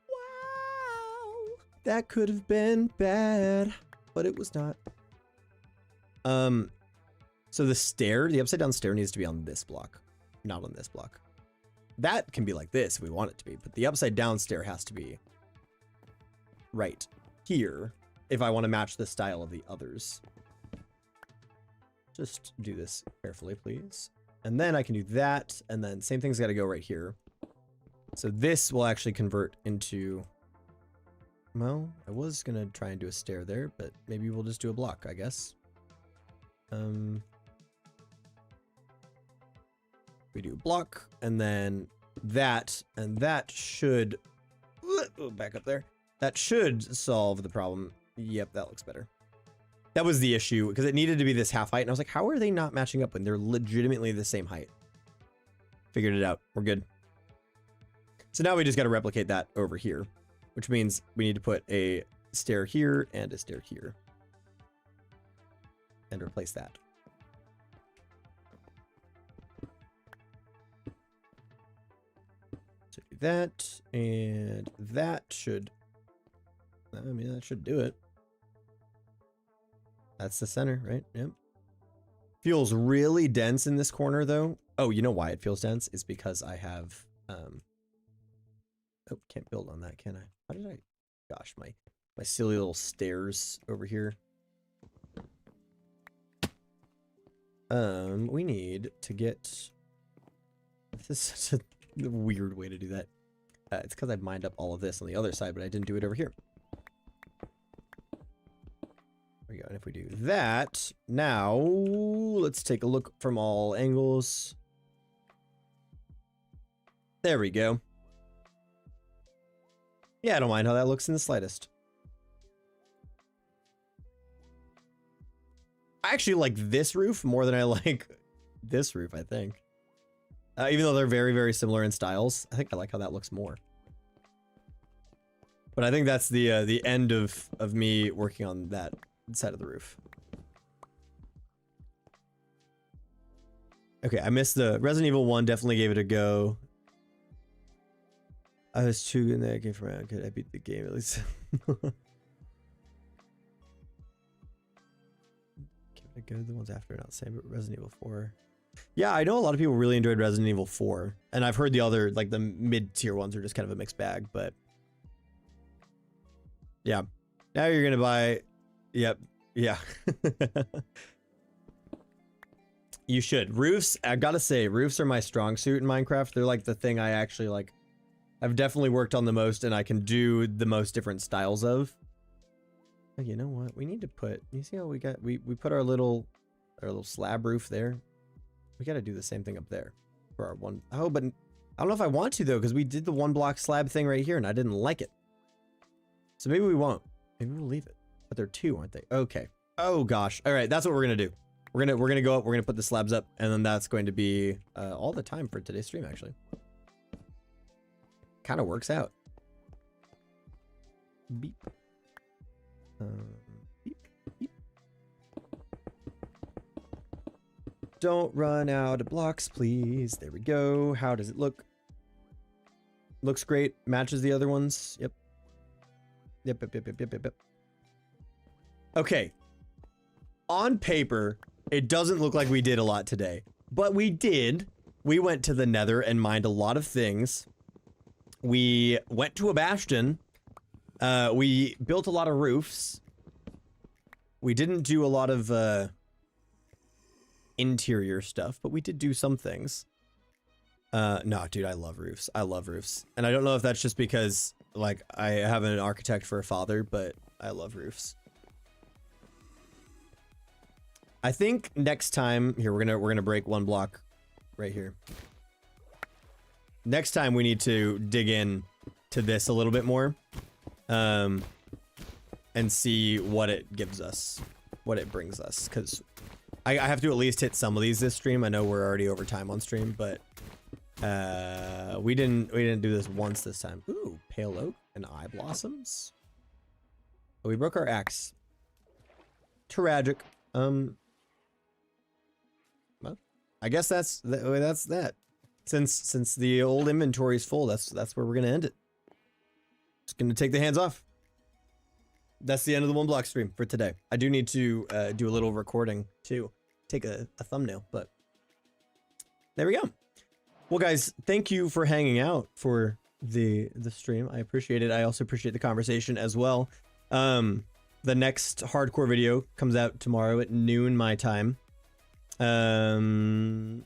Wow. That could have been bad, but it was not. So the upside down stair needs to be on this block, not on this block. That can be like this if we want it to be, but the upside down stair has to be right here if I want to match the style of the others. Just do this carefully, please. And then I can do that, and then same thing's got to go right here. So this will actually convert into... Well, I was going to try and do a stair there, but maybe we'll just do a block, I guess. We do a block, and then that, and that should... back up there. That should solve the problem. Yep, that looks better. That was the issue, because it needed to be this half height, and I was like, how are they not matching up when they're legitimately the same height? Figured it out. We're good. So now we just got to replicate that over here, which means we need to put a stair here and a stair here. And replace that. So do that, and that should... I mean, that should do it. That's the center, right? Yep. Feels really dense in this corner, though. Oh, you know why it feels dense? Is because I have... Oh, can't build on that, can I? How did I... Gosh, my silly little stairs over here. We need to get... This is such a weird way to do that. It's because I've mined up all of this on the other side, but I didn't do it over here. There we go. And if we do that, now let's take a look from all angles. There we go. Yeah, I don't mind how that looks in the slightest. I actually like this roof more than I like this roof, I think. Even though they're very, very similar in styles, I think I like how that looks more. But I think that's the end of me working on that side of the roof. Okay, I missed the Resident Evil 1, definitely gave it a go. I was too good in that game for my own kid. I beat the game at least. Give it a go. The ones after are not the same, but Resident Evil 4. Yeah, I know a lot of people really enjoyed Resident Evil 4, and I've heard the other, like the mid-tier ones are just kind of a mixed bag, but yeah. Now you're gonna buy, yep, yeah. You should. Roofs, I gotta say, roofs are my strong suit in Minecraft. They're like the thing I actually like. I've definitely worked on the most, and I can do the most different styles of. Oh, you know what? We need to put, you see how we got, we put our little slab roof there. We got to do the same thing up there for our one. Oh, but I don't know if I want to though, because we did the 1 block slab thing right here and I didn't like it. So maybe we won't. Maybe we'll leave it. But they're 2, aren't they? Okay. Oh gosh. All right, that's what we're gonna do. We're gonna go up. We're gonna put the slabs up, and then that's going to be all the time for today's stream. Actually, kind of works out. Beep. Beep. Beep. Don't run out of blocks, please. There we go. How does it look? Looks great. Matches the other ones. Yep. Yep. Okay. On paper, it doesn't look like we did a lot today, but we did. We went to the Nether and mined a lot of things. We went to a bastion. We built a lot of roofs. We didn't do a lot of interior stuff, but we did do some things. No, dude, I love roofs. I love roofs. And I don't know if that's just because like I have an architect for a father, but I love roofs. I think next time here we're gonna break 1 block right here. Next time we need to dig in to this a little bit more, and see what it gives us, what it brings us, because I have to at least hit some of these this stream. I know we're already over time on stream, but we didn't do this once this time. Ooh, pale oak and eye blossoms. Oh, we broke our axe. Tragic. Well, I guess that's that. Since the old inventory is full, that's where we're gonna end it. Just gonna take the hands off. That's the end of the 1 block stream for today. I do need to do a little recording to take a thumbnail, but there we go. Well, guys, thank you for hanging out for the stream. I appreciate it. I also appreciate the conversation as well. The next hardcore video comes out tomorrow at noon my time. Welcome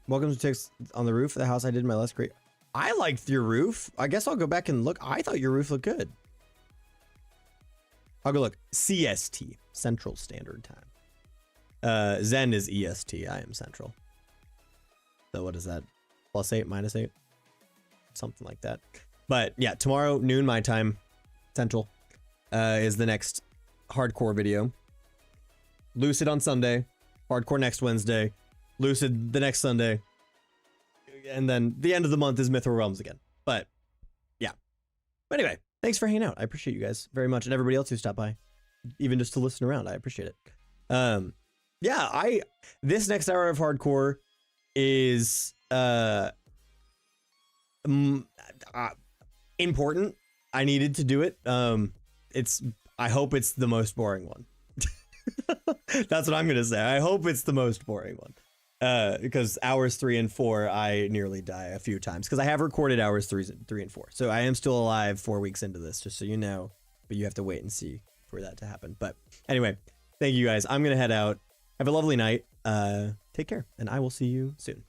to Ticks on the roof of the house I did my last great. I liked your roof. I guess I'll go back and look. I thought your roof looked good. I'll go look. CST, Central Standard Time. Zen is EST. I am Central. So what is that? +8, -8? Something like that. But yeah, tomorrow, noon my time, Central, is the next hardcore video. Lucid on Sunday, hardcore next Wednesday, Lucid the next Sunday, and then the end of the month is Mythril Realms again. But yeah. But anyway, thanks for hanging out. I appreciate you guys very much, and everybody else who stopped by, even just to listen around. I appreciate it. Yeah, this next hour of hardcore is important. I needed to do it. I hope it's the most boring one. That's what I'm gonna say. I hope it's the most boring one. Because hours 3 and 4, I nearly die a few times because I have recorded hours 3 and 4. So I am still alive 4 weeks into this, just so you know, but you have to wait and see for that to happen. But anyway, thank you guys. I'm gonna head out. Have a lovely night. Take care, and I will see you soon.